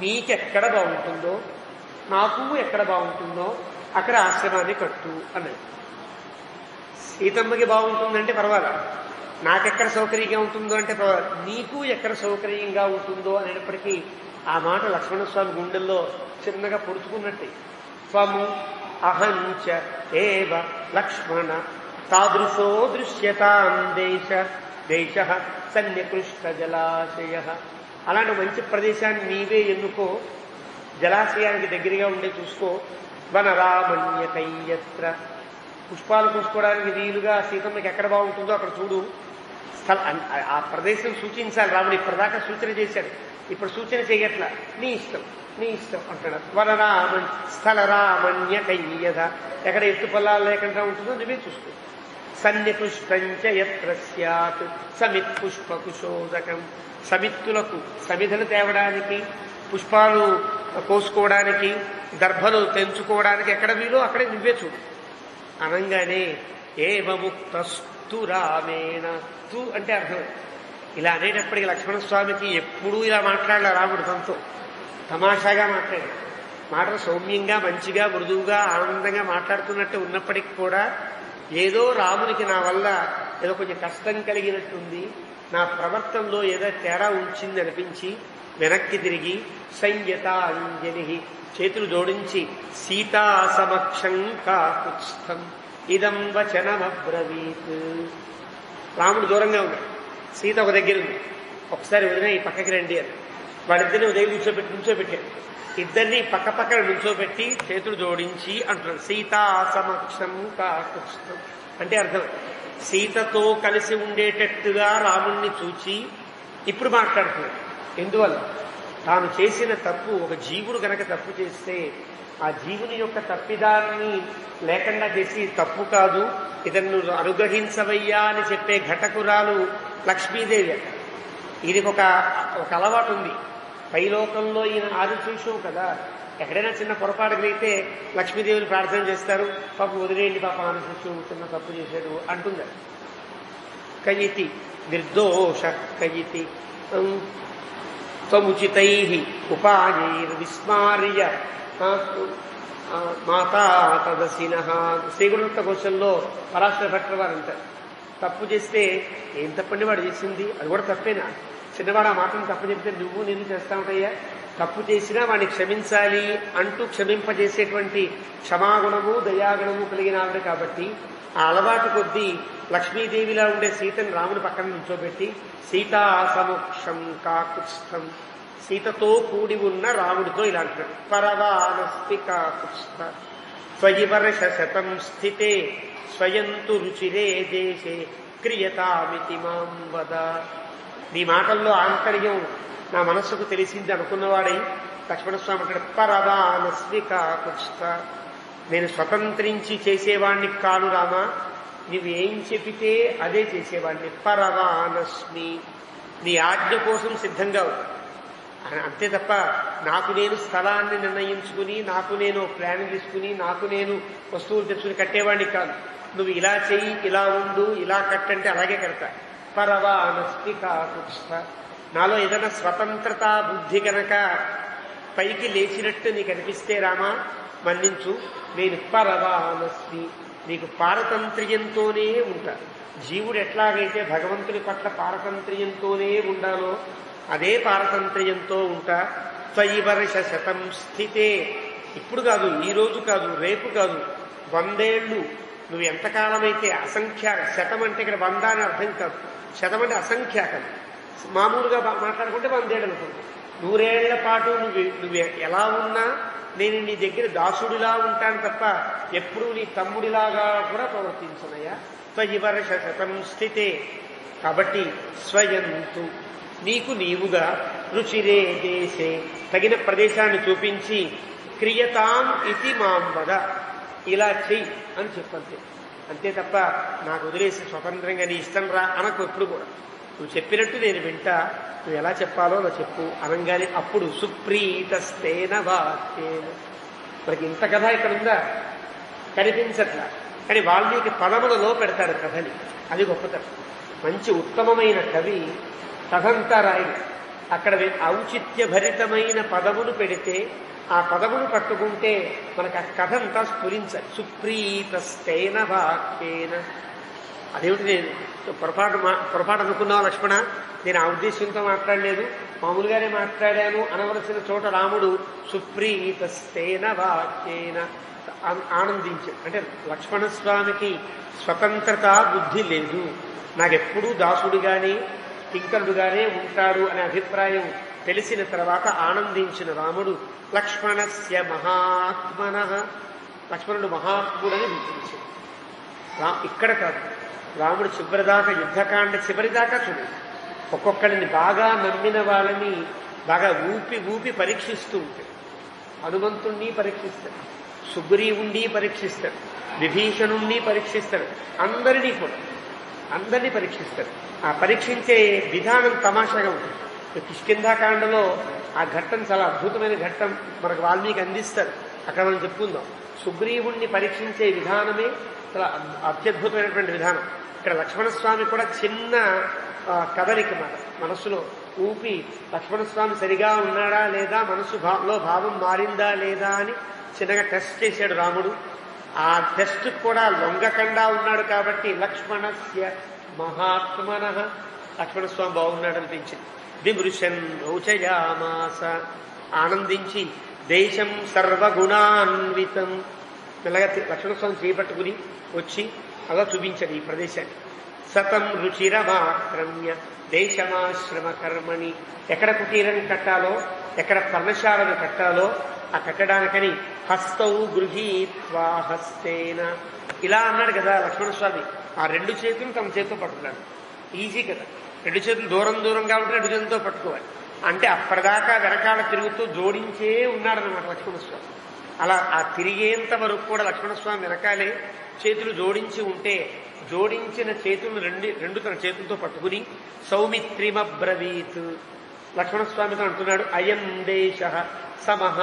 నీకెక్కడ బాగుంటుందో, నాకు ఎక్కడ బాగుంటుందో అక్కడ ఆశ్రమాన్ని కట్టు అన్నది. సీతమ్మకి బాగుంటుందంటే పర్వాలా, నాకెక్కడ సౌకర్యంగా ఉంటుందో అంటే పర్వాలేదు, నీకు ఎక్కడ సౌకర్యంగా ఉంటుందో అనేటప్పటికీ ఆ మాట లక్ష్మణస్వామి గుండెల్లో చిన్నగా పొడుచుకున్నట్టే. త్వము అహంచ ఏవ లక్ష్మణ తాదృశో దృశ్యతాం దేశ దేశ సన్నికృష్ట జలాశయ. అలాంటి మంచి ప్రదేశాన్ని నీవే ఎన్నుకో, జలాశయానికి దగ్గరగా ఉండే చూసుకో. వనరామణ్యకయ్యత్ర, పుష్పాలు పూసుకోవడానికి వీలుగా సీతమ్మకి ఎక్కడ బాగుంటుందో అక్కడ చూడు. ఆ ప్రదేశం సూచించాలి. రాముడు ఇప్పటిదాకా సూచన చేశాడు, ఇప్పుడు సూచన చేయట్లా. నీ ఇష్టం నీ ఇష్టం అంటున్నాడు. స్థలరామణ్యకయ్యద, ఎక్కడ ఎత్తు పొలాలు లేకుండా ఉంటుందో నువ్వే చూసుకో. సన్నిపుష్పంచ యత్ర స్యాత్ సమిత్ పుష్ప కుశోదకం. సమిత్తులకు సమిధలు తేవడానికి, పుష్పాలు కోసుకోవడానికి, దర్భలు తెంచుకోవడానికి ఎక్కడ వీలో అక్కడే నువ్వే చూడు అనంగానే ఏవముక్తస్తు రామేణ. తు అంటే అర్థం. ఇలా అనేటప్పటికీ లక్ష్మణస్వామికి ఎప్పుడూ ఇలా మాట్లాడాల రాముడు తనతో. తమాషాగా మాట్లాడాడు. మాటలు సౌమ్యంగా, మంచిగా, మృదువుగా, ఆనందంగా మాట్లాడుతున్నట్టు ఉన్నప్పటికీ కూడా ఏదో రామునికి నా వల్ల ఏదో కొంచెం కష్టం కలిగినట్టుంది, నా ప్రవర్తనలో ఏదో తేడా ఉంచింది అనిపించి వెనక్కి తిరిగి సంయత అంజలి, చేతులు జోడించి సీతా సమక్షం కాకుత్స్థం ఇదం వచనమబ్రవీత్. రాముడు దూరంగా ఉన్నాడు, సీత ఒక దగ్గర ఉంది. ఒకసారి వదిన ఈ పక్కకి రండి అని వాళ్ళిద్దరిని ఉదయం నుంచోబెట్టాడు. ఇద్దరిని పక్క పక్కన నుంచోబెట్టి చేతులు జోడించి అంటున్నాడు సీతా సమక్షం కాకుత్స్థం. అంటే అర్థం, సీతతో కలిసి ఉండేటట్టుగా రాముణ్ణి చూచి ఇప్పుడు మాట్లాడుతున్నాడు. ఎందువల్ల? తాను చేసిన తప్పు, ఒక జీవుడు గనక తప్పు చేస్తే ఆ జీవుని యొక్క తప్పిదాన్ని లేకుండా చేసి తప్పు కాదు, ఇతను అనుగ్రహించవయ్యా అని చెప్పే ఘటకురాలు లక్ష్మీదేవి. ఇది ఒక అలవాటు ఉంది. పైలోకంలో ఈయన ఆదిశేషువు కదా, ఎక్కడైనా చిన్న పొరపాటు కలిగితే లక్ష్మీదేవిని ప్రార్థన చేస్తారు, పాపం వదిలేయండి పాప ఆనందించు, చిన్న తప్పు చేశాడు అంటుంది. కయితి నిర్దోష కయితి త్వముచితై ఉపాయైర్ విస్మార్య మాతా తదసిన. శ్రీగుణంత కోశంలో పరాశర భట్ల వారు అంటారు, తప్పు చేస్తే ఏం తప్పండి వాడు చేసింది, అది కూడా తప్పేనా, చిన్నవాడు ఆ మాటను తప్పు చెప్తే నువ్వు నేను చేస్తా ఉంటాయ్యా, తప్పు చేసినా వాడిని క్షమించాలి అంటూ క్షమింపజేసేటువంటి క్షమాగుణము దయాగుణము కలిగిన ఆవిడ కాబట్టి ఆ అలవాటు కొద్దీ లక్ష్మీదేవిలా ఉండే సీతను రాముని పక్కన నుంచోబెట్టి సీతా సమక్షం కాకుత్స్థం, సీతతో కూడి ఉన్న రాముడితో ఇలా అంటాడు, పరవానస్తి కాకుత్స్థ త్వయి వర్ష శతం స్థితే స్వయంతు రుచిరే దేశే క్రియతామితి మాం వద. నీ మాటల్లో ఆంతర్యం నా మనస్సుకు తెలిసింది అనుకున్నవాడై లక్ష్మణస్వామి అంటాడు, పరవానస్మి కాకుత్స్థ, నేను స్వతంత్రించి చేసేవాణ్ణి కాను రామా, నువ్వేం చెబితే అదే చేసేవాడిని, పరవానస్మి, నీ ఆజ్ఞ కోసం సిద్ధంగా అంతే తప్ప నాకు నేను స్థలాన్ని నిర్ణయించుకుని నాకు నేను ప్లాన్ తీసుకుని నాకు నేను వస్తువులు తెచ్చుకుని కట్టేవాడిని కాదు. నువ్వు ఇలా చెయ్యి, ఇలా ఉండు, ఇలా కట్టంటే అలాగే కడతా. పరవానస్మి కాకుత్స్థ, నాలో ఏదైనా స్వతంత్రత బుద్ధి కనుక పైకి లేచినట్టు నీకు అనిపిస్తే రామా మన్నించు, నేను పరవానస్మి, నీకు పారతంత్ర్యంతోనే ఉంటా. జీవుడు ఎట్లాగైతే భగవంతుని పట్ల పారతంత్ర్యంతోనే ఉండాలో అదే పారతంత్ర్యంతో ఉంటా. త్వయి వర్ష శతం స్థితే, ఇప్పుడు కాదు, ఈ రోజు కాదు, రేపు కాదు, 100 ఏళ్ళు నువ్వు ఎంతకాలమైతే అసంఖ్యాక, శతం అంటే ఇక్కడ 100 అని అర్థం కాదు, శతం అంటే అసంఖ్యాకం, మామూలుగా మాట్లాడుకుంటే 100 ఏళ్ళు అనుకుంటుంది. 100 ఏళ్ల పాటు నువ్వు ఎలా ఉన్నా నేను నీ దగ్గర దాసుడిలా ఉంటాను తప్ప ఎప్పుడూ నీ తమ్ముడిలాగా కూడా ప్రవర్తించనయ్యా. త్వయి వర్ష శతం స్థితే, కాబట్టి స్వయంతు, నీకు నీవుగా, రుచిరే దేశే, తగిన ప్రదేశాన్ని చూపించి, క్రియతాం ఇతి మాం వద, ఇలా చెయ్యి అని చెప్పంతే. అంతే తప్ప నాకు వదిలేసి స్వతంత్రంగా నీ ఇష్టం రా అనకు ఎప్పుడు కూడా. నువ్వు చెప్పినట్టు నేను వింటా, నువ్వు ఎలా చెప్పాలో అలా చెప్పు అనగానే అప్పుడు సుప్రీతస్తేన వాక్యేన. మనకి ఇంత కథ ఇక్కడ ఉందా, కనిపించట్లా, కానీ వాల్మీకి పదములలో పెడతాడు కథని, అది గొప్పతనం. మంచి ఉత్తమమైన కవి కథంతా రాయడు, అక్కడ ఔచిత్యభరితమైన పదములు పెడితే ఆ పదమును పట్టుకుంటే మనకు ఆ కథ అంతా స్ఫురించాలి. సుప్రీతస్తేన వాక్యేన. అదేమిటి, నేను పొరపాటు అనుకున్నావు లక్ష్మణ, నేను ఆ ఉద్దేశంతో మాట్లాడలేదు, మామూలుగానే మాట్లాడాను అనవలసిన చోట రాముడు సుప్రీతస్తేన వాక్యేన ఆనందించాడు. అంటే లక్ష్మణస్వామికి స్వతంత్రత బుద్ధి లేదు, నాకెప్పుడూ దాసుడుగానే కింకరుడుగానే ఉంటాడు అనే అభిప్రాయం తెలిసిన తర్వాత ఆనందించిన రాముడు లక్ష్మణస్య మహాత్మన, లక్ష్మణుడు మహాత్ముడని గుర్తించాడు. ఇక్కడ కాదు, రాముడు చివరిదాకా, యుద్ధకాండ చివరిదాకా చూడండి, ఒక్కొక్కడిని బాగా నమ్మిన వాళ్ళని బాగా ఊపి పరీక్షిస్తూ ఉంటాడు. హనుమంతుణ్ణి పరీక్షిస్తాడు, సుగ్రీవుణ్ణి పరీక్షిస్తాడు, విభీషణుణ్ణి పరీక్షిస్తాడు, అందరినీ పరీక్షిస్తాడు. ఆ పరీక్షించే విధానం తమాషాగా ఉంటుంది. కిష్కింధాకాండలో ఆ ఘట్టం చాలా అద్భుతమైన ఘట్టం మనకు వాల్మీకి అందిస్తారు, అక్కడ మనం చెప్పుకుందాం. సుగ్రీవుణ్ణి పరీక్షించే విధానమే చాలా అత్యద్భుతమైనటువంటి విధానం. ఇక్కడ లక్ష్మణస్వామి కూడా చిన్న కదలిక మాట మనస్సులో ఊపి, లక్ష్మణస్వామి సరిగా ఉన్నాడా లేదా, మనస్సులో భావం మారిందా లేదా అని చిన్నగా టెస్ట్ చేశాడు రాముడు. ఆ టెస్ట్ కూడా లొంగకుండా ఉన్నాడు కాబట్టి లక్ష్మణస్య మహాత్మన, లక్ష్మణస్వామి బాగున్నాడు అనిపించింది. విమృశన్ ఔచయామాస, ఆనందించి దేశం సర్వగుణాన్వితం, మెల్లగా లక్ష్మణస్వామి చేపట్టుకుని వచ్చి అలా చూపించాడు ఈ ప్రదేశాన్ని. సతం రుచిరమాక్రమ్య దేశమాశ్రమ కర్మణి, ఎక్కడ కుటీరం కట్టాలో, ఎక్కడ పర్ణశాలను కట్టాలో ఆ కట్టడానికని హస్తౌ గృహీత్వా హస్తేన, ఇలా అన్నాడు కదా లక్ష్మణస్వామి. ఆ 2 చేతులు తమ చేతితో పట్టుకున్నాడు. ఈజీ కదా, 2 చేతులు దూరంగా ఉంటే 2 చేతులతో పట్టుకోవాలి. అంటే అప్పటిదాకా వెనకాల తిరుగుతూ జోడించే ఉన్నాడనమాట లక్ష్మణస్వామి. అలా ఆ తిరిగేంత వరకు కూడా లక్ష్మణస్వామి వెనకాలే చేతులు జోడించి ఉంటే, జోడించిన చేతులను రెండు తన చేతులతో పట్టుకుని సౌమిత్రిమబ్రవీత్, లక్ష్మణస్వామితో అంటున్నాడు, అయం దేశ సమః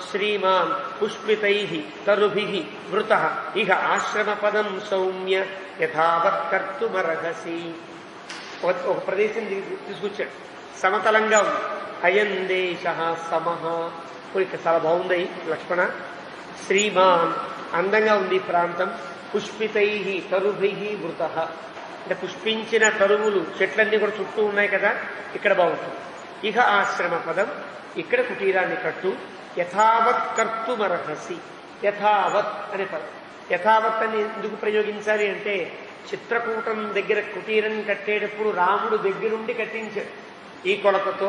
శ్రీమాన్ పుష్పితైః తరుభిః వృతః ఇహ ఆశ్రమపదం సౌమ్య యథావత్ కర్తుమర్హసి. ఒక ప్రదేశం తీసుకొచ్చాడు, సమతలంగా ఉంది. అయం దేశః సమః, ఇక్కడ చాలా బాగుంది లక్ష్మణ. శ్రీమాన్, అందంగా ఉంది ప్రాంతం. పుష్పితైః తరుభిః వృతః, అంటే పుష్పించిన తరువులు చెట్లన్నీ కూడా చుట్టూ ఉన్నాయి కదా, ఇక్కడ బాగుంటుంది. ఇహ ఆశ్రమ పదం, ఇక్కడ కుటీరాన్ని కట్టు. యథావత్ కర్తుమర్హసి, యథావత్ అనే పదం. యథావత్ అని ఎందుకు ప్రయోగించాలి అంటే, చిత్రకూటం దగ్గర కుటీరం కట్టేటప్పుడు రాముడు దగ్గరుండి కట్టించాడు. ఈ కొలతతో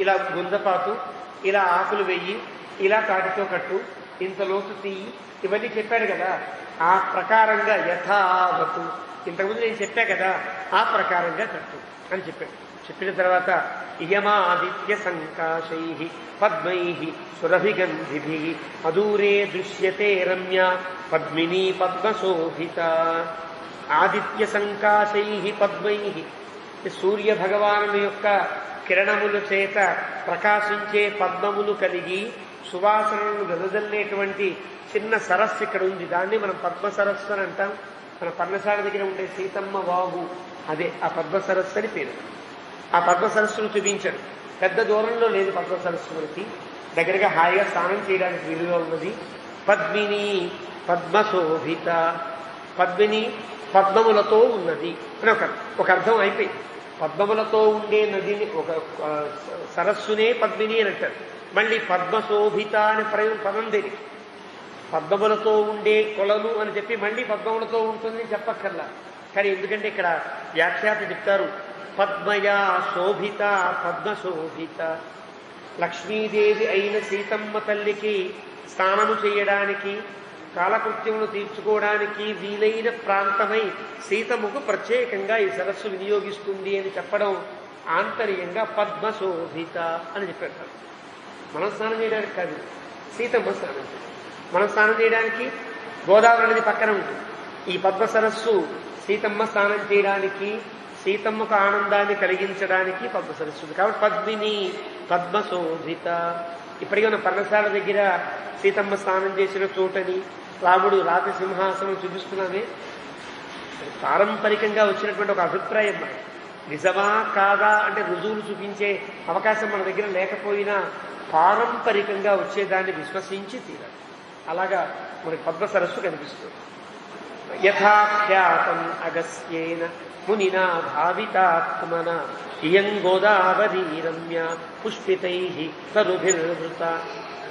ఇలా గుంజపాతు, ఇలా ఆకులు వెయ్యి, ఇలా తాటితో కట్టు, ఇంత లోతు తీయి, ఇవన్నీ చెప్పాడు కదా. ఆ ప్రకారంగా యథావతు, ఇంతకుముందు నేను చెప్పా కదా, ఆ ప్రకారంగా కట్టు అని చెప్పాడు. చెప్పిన తర్వాత ఇయమాదిత్య సంకాశై పద్మై సురభిగంధిభి అదూరే దృశ్యతే రమ్య పద్మినీ పద్మశోభిత. ఆదిత్య సంకాశై పద్మై, సూర్య భగవాను యొక్క కిరణముల చేత ప్రకాశించే పద్మములు కలిగి సువాసనలను వెదజల్లేటువంటి చిన్న సరస్సు ఇక్కడ ఉంది. దాన్ని మనం పద్మ సరస్సు అని అంటాం. మన పర్ణశాల దగ్గర ఉండే సీతమ్మ వాగు, అదే ఆ పద్మ సరస్సు అని పేరు. ఆ పద్మ సరస్సును చూపించాడు. పెద్ద దూరంలో లేదు పద్మ సరస్సు, మనకి దగ్గరగా హాయిగా స్నానం చేయడానికి వీలుగా ఉన్నది. పద్మిని పద్మశోభిత, పద్మిని పద్మములతో ఉన్నది అని ఒక అర్థం అయిపోయింది. పద్మములతో ఉండే నదిని, ఒక సరస్సునే పద్మిని అని అంటారు. మళ్ళీ పద్మశోభిత అనే పదం దేనికి, పద్మములతో ఉండే కొలను అని చెప్పి మళ్ళీ పద్మములతో ఉంటుంది చెప్పక్కర్లా. కానీ ఎందుకంటే ఇక్కడ వ్యాఖ్యాత చెప్తారు, పద్మయా శోభిత పద్మశోభిత. లక్ష్మీదేవి అయిన సీతమ్మ తల్లికి స్నానము చేయడానికి, కాలకృత్యమును తీర్చుకోవడానికి వీలైన ప్రాంతమై సీతమ్మకు ప్రత్యేకంగా ఈ సరస్సు వినియోగిస్తుంది అని చెప్పడం ఆంతర్యంగా పద్మశోభిత అని చెప్పారు. మనం స్నానం చేయడానికి కాదు, సీతమ్మ స్నానం చేయడానికి. మనం స్నానం చేయడానికి గోదావరి నది పక్కన ఉంటుంది. ఈ పద్మ సరస్సు సీతమ్మ స్నానం చేయడానికి, సీతమ్మకు ఆనందాన్ని కలిగించడానికి పద్మ సరస్సు. కాబట్టి పద్మిని పద్మశోభిత. ఇప్పటికీ మన పర్ణశాల దగ్గర సీతమ్మ స్నానం చేసిన చోటని రాముడు రాతి సింహాసనం చూపిస్తున్నామే. పారంపరికంగా వచ్చినటువంటి ఒక అభిప్రాయం. మనకి నిజమా కాదా అంటే రుజువులు చూపించే అవకాశం మన దగ్గర లేకపోయినా పారంపరికంగా వచ్చేదాన్ని విశ్వసించి తీరాలి. అలాగా మనకి పద్మ సరస్సు కనిపిస్తుంది. యథాఖ్యాతం అగస్త్యేన మునినా భావితాత్మన ఇయం గోదావరీ రమ్య పుష్పితై తరుభిర్వృత.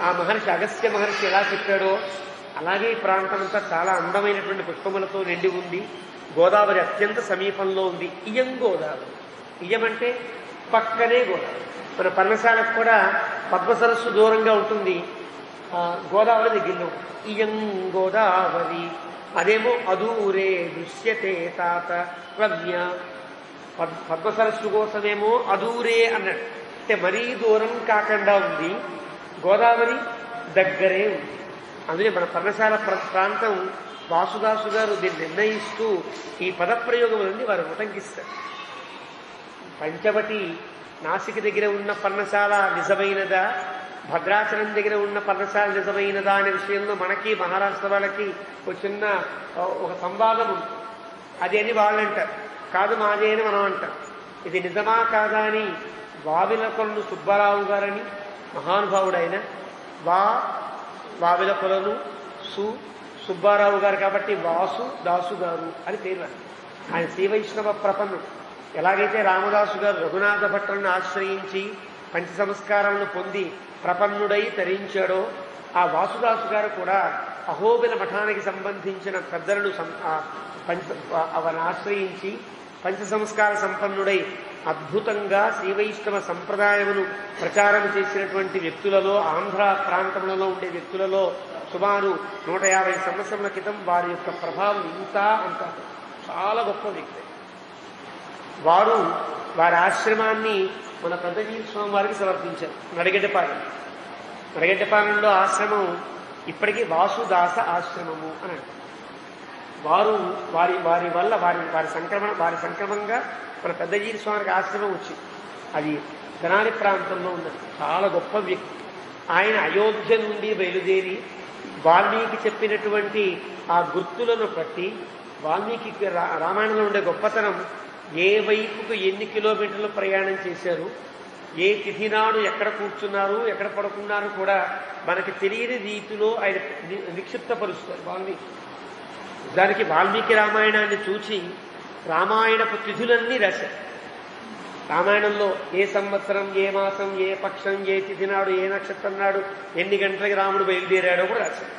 ఆ మహర్షి అగస్త్య మహర్షి ఎలా చెప్పాడో అలాగే ఈ ప్రాంతం అంతా చాలా అందమైనటువంటి పుష్పములతో నిండి ఉంది. గోదావరి అత్యంత సమీపంలో ఉంది. ఇయం గోదావరి, ఇయం అంటే పక్కనే గోదావరి. మన పర్ణశాలకు కూడా పద్మ సరస్సు దూరంగా ఉంటుంది, గోదావరి దగ్గరలో. ఇయం గోదావరి, అదేమో అదూరే దృశ్యతే తాత రమ్య. పద్మ సరస్సు కోసమేమో అదూరే అన్నాడు, అంటే మరీ దూరం కాకుండా ఉంది. గోదావరి దగ్గరే ఉంది. అందుకే మన పర్ణశాల ప్రాంతం వాసుదాసు గారు దీన్ని నిర్ణయిస్తూ ఈ పదప్రయోగములన్నీ వారు ఉటంకిస్తారు. పంచవటి నాసిక దగ్గర ఉన్న పర్ణశాల నిజమైనదా, భద్రాచలం దగ్గర ఉన్న పర్ణశాల నిజమైనదా అనే విషయంలో మనకి మహారాష్ట్ర వాళ్ళకి ఒక చిన్న ఒక సంవాదం ఉంది. అది అని వాళ్ళు అంటారు, కాదు మాదే అని మనం అంటాం. ఇది నిజమా కాదా అని వావిలకొలను సుబ్బారావు గారని మహానుభావుడైన వావిలకొలను సుబ్బారావు గారు కాబట్టి వాసు దాసు గారు అని పేరు. ఆయన శ్రీ వైష్ణవ ప్రపన్నుడు. ఎలాగైతే రామదాసు గారు రఘునాథ భట్టులను ఆశ్రయించి పంచ సంస్కారాలను పొంది ప్రపన్నుడై తరించాడో, ఆ వాసుదాసు గారు కూడా అహోబిల మఠానికి సంబంధించిన పెద్దలను అవన్నీ ఆశ్రయించి పంచ సంస్కార సంపన్నుడై అద్భుతంగా శ్రీ వైష్ణవ సంప్రదాయమును ప్రచారం చేసినటువంటి వ్యక్తులలో, ఆంధ్ర ప్రాంతంలో ఉండే వ్యక్తులలో సుమారు 150 సంవత్సరాల క్రితం వారి యొక్క ప్రభావం ఇంత అంత చాలా గొప్ప వ్యక్తి. వారు వారి ఆశ్రమాన్ని మన పెద్దజీవి స్వామి వారికి సమర్పించారు. నడిగడ్డపాలెంలో ఆశ్రమం ఇప్పటికీ వాసుదాస ఆశ్రమము అని అంటారు. వారు వారి వల్ల వారి సంక్రమంగా మన పెద్దజీవి స్వామికి ఆశ్రమం వచ్చింది. అది తెనాలి ప్రాంతంలో ఉన్నది. చాలా గొప్ప వ్యక్తి. ఆయన అయోధ్య నుండి బయలుదేరి వాల్మీకి చెప్పినటువంటి ఆ గుర్తులను బట్టి వాల్మీకి రామాయణంలో ఉండే గొప్పతనం ఏ వైపుకు ఎన్ని కిలోమీటర్లు ప్రయాణం చేశారు, ఏ తిథి నాడు ఎక్కడ కూర్చున్నారు, ఎక్కడ పడుకున్నారు కూడా మనకి తెలియని రీతిలో ఆయన నిక్షిప్తపరుస్తారు వాల్మీకి. దానికి వాల్మీకి రామాయణాన్ని చూచి రామాయణపు తిథులన్నీ రాశారు. రామాయణంలో ఏ సంవత్సరం, ఏ మాసం, ఏ పక్షం, ఏ తిథి నాడు, ఏ నక్షత్రం నాడు, ఎన్ని గంటలకి రాముడు బయలుదేరాడో కూడా రాశారు.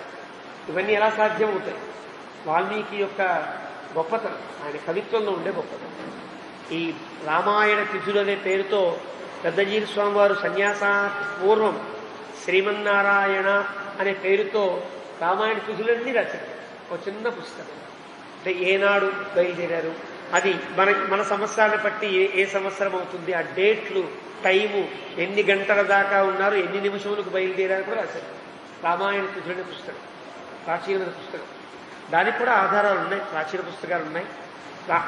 ఇవన్నీ ఎలా సాధ్యమవుతాయి? వాల్మీకి యొక్క గొప్పతనం, ఆయన కవిత్వంలో ఉండే గొప్పతనం. ఈ రామాయణ తిథులు అనే పేరుతో పెద్దజీవి స్వామి వారు సన్యాసానికి పూర్వం శ్రీమన్నారాయణ అనే పేరుతో రామాయణ తిథులన్నీ రాశారు. ఒక చిన్న పుస్తకం. అంటే ఏనాడు బయలుదేరారు, అది మన సంవత్సరాన్ని బట్టి ఏ సంవత్సరం అవుతుంది, ఆ డేట్లు, టైము, ఎన్ని గంటల దాకా ఉన్నారు, ఎన్ని నిమిషములకు బయలుదేరారు కూడా రాశారు. రామాయణ తిథులనే పుస్తకం, ప్రాచీన పుస్తకం. దానికి కూడా ఆధారాలు ఉన్నాయి, ప్రాచీన పుస్తకాలు ఉన్నాయి.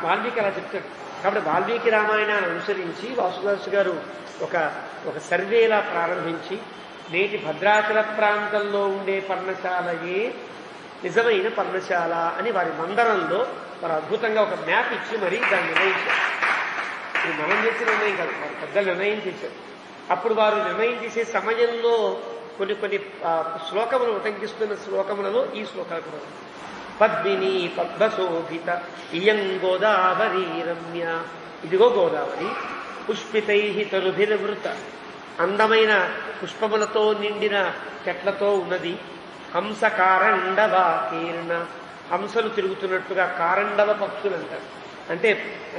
వాల్మీకి అలా చెప్తాడు. కాబట్టి వాల్మీకి రామాయణాన్ని అనుసరించి వాసుదాసు గారు ఒక సర్వేలా ప్రారంభించి నేటి భద్రాచల ప్రాంతంలో ఉండే పర్ణశాలయే నిజమైన పర్ణశాల అని వారి మందరంలో వారు అద్భుతంగా ఒక మ్యాప్ ఇచ్చి మరీ దాన్ని నిర్ణయించారు. ఇది మనం చేసిన నిర్ణయం కాదు, వారు పెద్దలు నిర్ణయం చేశారు. అప్పుడు వారు నిర్ణయం చేసే సమయంలో కొన్ని శ్లోకములు ఉటంకిస్తున్న శ్లోకములలో ఈ శ్లోకాలు కూడా పద్మిని పద్మశోభిత ఇయం గోదావరి రమ్య. ఇదిగో గోదావరి పుష్పితై తరుభిర్వృత, అందమైన పుష్పములతో నిండిన చెట్లతో ఉన్నది. హంస కారండవ కీర్ణ, హంసలు తిరుగుతున్నట్టుగా కారండవ పక్షులు అంటారు. అంటే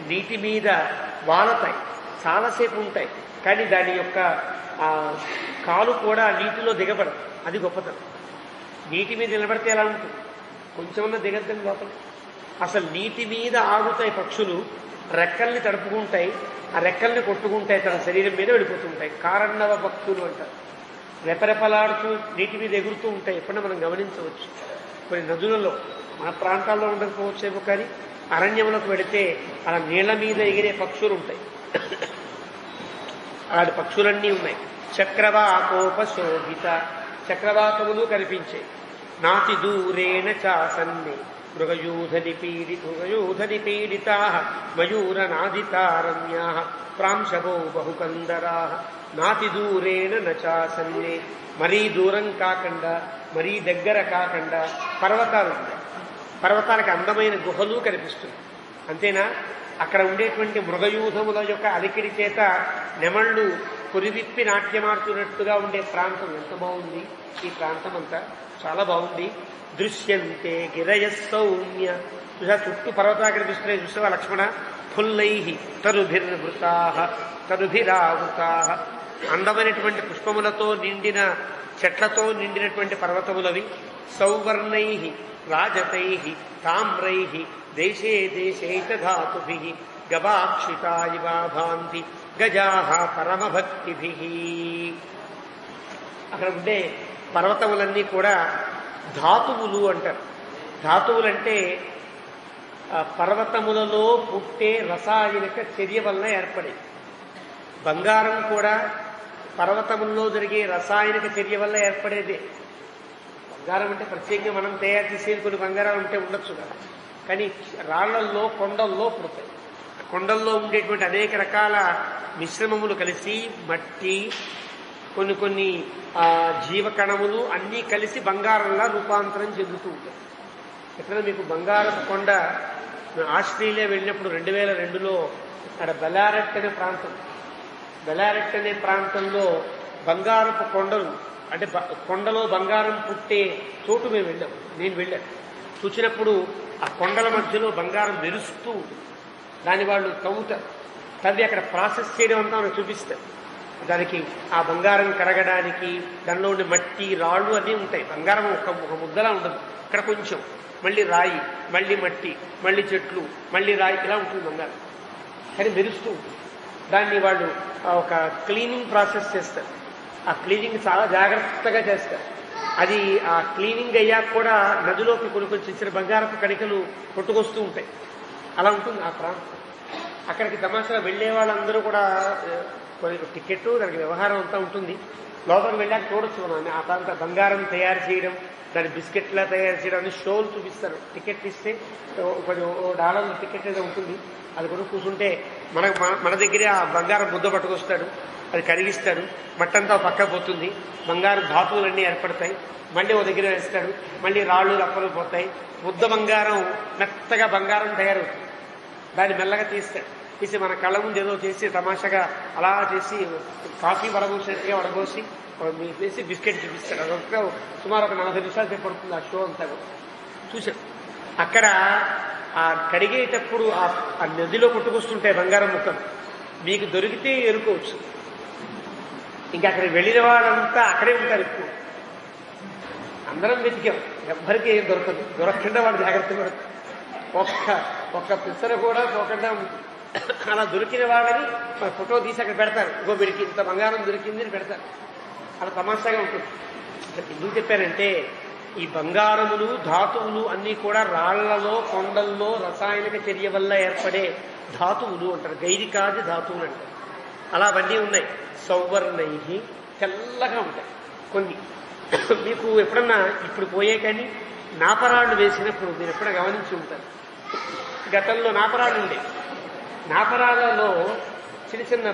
నీటి మీద వాలతాయి, చాలాసేపు ఉంటాయి, కానీ దాని యొక్క కాలు కూడా నీటిలో దిగబడదు. అది గొప్పతనం. నీటి మీద నిలబడితే ఎలా ఉంటుంది, కొంచెమన్నా దిగద్దని లోపల. అసలు నీటి మీద ఆగుతాయి పక్షులు, రెక్కల్ని తడుపుకుంటాయి, ఆ రెక్కల్ని కొట్టుకుంటాయి, తన శరీరం మీద వెళ్ళిపోతుంటాయి. కారండవ పక్షులు అంటారు. రెపరెపలాడుతూ నీటి మీద ఎగురుతూ ఉంటాయి. ఎప్పుడైనా మనం గమనించవచ్చు. కొన్ని నదులలో, మన ప్రాంతాల్లో ఉండకపోవచ్చేమో కానీ అరణ్యములకు వెళితే అలా నీళ్ల మీద ఎగిరే పక్షులు ఉంటాయి. అలాంటి పక్షులన్నీ ఉన్నాయి. చక్రవాకోపశోభిత, చక్రవాకములు కనిపించాయి. నాతి దూరేణ చాసన్నే మృగయూధని పీడితా మయూరనాదితారమ్యా ప్రాంశవో బహుకందరా. నాతి దూరేణ నచాసన్నే, మరీ దూరం కాకుండా మరీ దగ్గర కాకుండా పర్వతాలు ఉన్నాయి. పర్వతాలకు అందమైన గుహలు కనిపిస్తున్నాయి. అంతేనా, అక్కడ ఉండేటువంటి మృగయూధముల యొక్క అలికిడి చేత నెమళ్ళు కొరివిప్పి నాట్యమాడుతున్నట్టుగా ఉండే ప్రాంతం ఎంత బాగుంది. ఈ ప్రాంతం అంతా చాలా బాగుంది. దృశ్యంతే గిరయ సౌమ్య, చుట్టూ పర్వతాలు కనిపిస్తున్నాయి. చూసావా లక్ష్మణ? ఫుల్లై తరుభిరావృతా, అందమైనటువంటి పుష్పములతో నిండిన చెట్లతో నిండినటువంటి పర్వతములవి. సౌవర్ణై రాజతై తామ్రై దేశే దేశే ధాతుభి గవాక్షితా ఇవ భాంతి గజా పరమభక్తిభి. అక్కడ ఉండే పర్వతములన్నీ కూడా ధాతువులు అంటారు. ధాతువులంటే పర్వతములలో పుట్టే రసాయనిక చర్య వలన ఏర్పడేది. బంగారం కూడా పర్వతముల్లో జరిగే రసాయనిక చర్య వల్ల ఏర్పడేదే. బంగారం అంటే ప్రత్యేకంగా మనం తయారు చేసేది కొన్ని బంగారాలు ఉంటే ఉండొచ్చు కదా, కానీ రాళ్లల్లో, కొండల్లో పుడతాయి. కొండల్లో ఉండేటువంటి అనేక రకాల మిశ్రమములు కలిసి మట్టి, కొన్ని జీవకణములు అన్నీ కలిసి బంగారంలా రూపాంతరం చెందుతూ ఉంటాయి. ఎట్లా మీకు బంగారపు కొండ, ఆస్ట్రేలియా వెళ్ళినప్పుడు 2002లో అక్కడ బెలారెట్ అనే ప్రాంతంలో బంగారపు కొండలు, అంటే కొండలో బంగారం పుట్టే చోటు మేము వెళ్ళాము. నేను వెళ్ళాను. చూసినప్పుడు ఆ కొండల మధ్యలో బంగారం మెరుస్తూ ఉంటుంది. దాన్ని వాళ్ళు తవ్వి అక్కడ ప్రాసెస్ చేయడం అంతా మనకు చూపిస్తారు. దానికి ఆ బంగారం కరగడానికి దానిలో ఉండే మట్టి, రాళ్ళు అన్నీ ఉంటాయి. బంగారం ఒక ముద్దలా ఉండదు. ఇక్కడ కొంచెం, మళ్ళీ రాయి, మళ్ళీ మట్టి, మళ్ళీ చెట్లు, మళ్ళీ రాయి, ఇలా ఉంటుంది బంగారం. కానీ మెరుస్తూ ఉంటుంది. దాన్ని వాళ్ళు ఒక క్లీనింగ్ ప్రాసెస్ చేస్తారు. ఆ క్లీనింగ్ చాలా జాగ్రత్తగా చేస్తారు. అది ఆ క్లీనింగ్ అయ్యాక కూడా నదిలోకి కొన్ని చిన్న బంగారపు కణికలు కొట్టుకొస్తూ ఉంటాయి. అలా ఉంటుంది ఆ ప్రాంతం. అక్కడికి తమాషా వెళ్లే వాళ్ళందరూ కూడా కొన్ని టికెట్, దానికి వ్యవహారం అంతా ఉంటుంది. లోపలికి వెళ్ళాక చూడొచ్చు మనం ఆ ప్రాంత బంగారం తయారు చేయడం, దాని బిస్కెట్లా తయారు చేయడం అని షోలు చూపిస్తారు. టికెట్ ఇస్తే కొంచెం $1 టికెట్ ఏదో ఉంటుంది, అది కూడా కూర్చుంటే మన దగ్గరే ఆ బంగారం ముద్ద పట్టుకొస్తాడు, అది కరిగిస్తాడు, మట్టంతా పక్క పోతుంది, బంగారం ధాతువులన్నీ ఏర్పడతాయి, మళ్ళీ ఓ దగ్గర వేస్తాడు, మళ్ళీ రాళ్ళు రప్పలు పోతాయి, ముద్ద బంగారం మెత్తగా బంగారం తయారవుతుంది. దాన్ని మెల్లగా తీసి మన కళ్ళ ముందు ఏదో చేసి తమాషాగా అలా చేసి కాఫీ వడబోసినట్టుగా వడబోసి మీకు వేసి బిస్కెట్ చూపిస్తాడు. అదొక సుమారు ఒక 40 నిమిషాలు సేపు పడుతుంది ఆ షో అంతా కూడా. చూశాను అక్కడ ఆ కడిగేటప్పుడు ఆ నదిలో కొట్టుకొస్తుంటాయి బంగారం ముక్కలు, మీకు దొరికితే ఎరుకోవచ్చు. ఇంకా అక్కడికి వెళ్ళిన వాళ్ళంతా అక్కడే ఉంటారు ఎక్కువ. అందరం వెతికాం, ఎవ్వరికీ ఏం దొరకదు. దొరకకుండా వాళ్ళు జాగ్రత్త పడతారు. ఒక్క పిసర కూడా పోకుండా ఉంటుంది. అలా దొరికిన వాళ్ళని ఫోటో తీసి అక్కడ పెడతారు. వీడికి ఇంత బంగారం దొరికింది అని పెడతారు. అలా తమాషాగా ఉంటుంది. ఎందుకు చెప్పారంటే ఈ బంగారములు ధాతువులు అన్నీ కూడా రాళ్లలో కొండల్లో రసాయనిక చర్య వల్ల ఏర్పడే ధాతువులు అంటారు. గైరికాది ధాతువులు అంటారు. అలా అవన్నీ ఉన్నాయి. సౌవర్ణై తెల్లగా ఉంటాయి కొన్ని. మీకు ఎప్పుడన్నా ఇప్పుడు పోయే కానీ నాపరాళ్ళు వేసినప్పుడు మీరు ఎప్పుడైనా గమనించి ఉంటారు. గతంలో నాపరాళ్ళు ఉండే, నాపరాళ్ళలో చిన్న చిన్న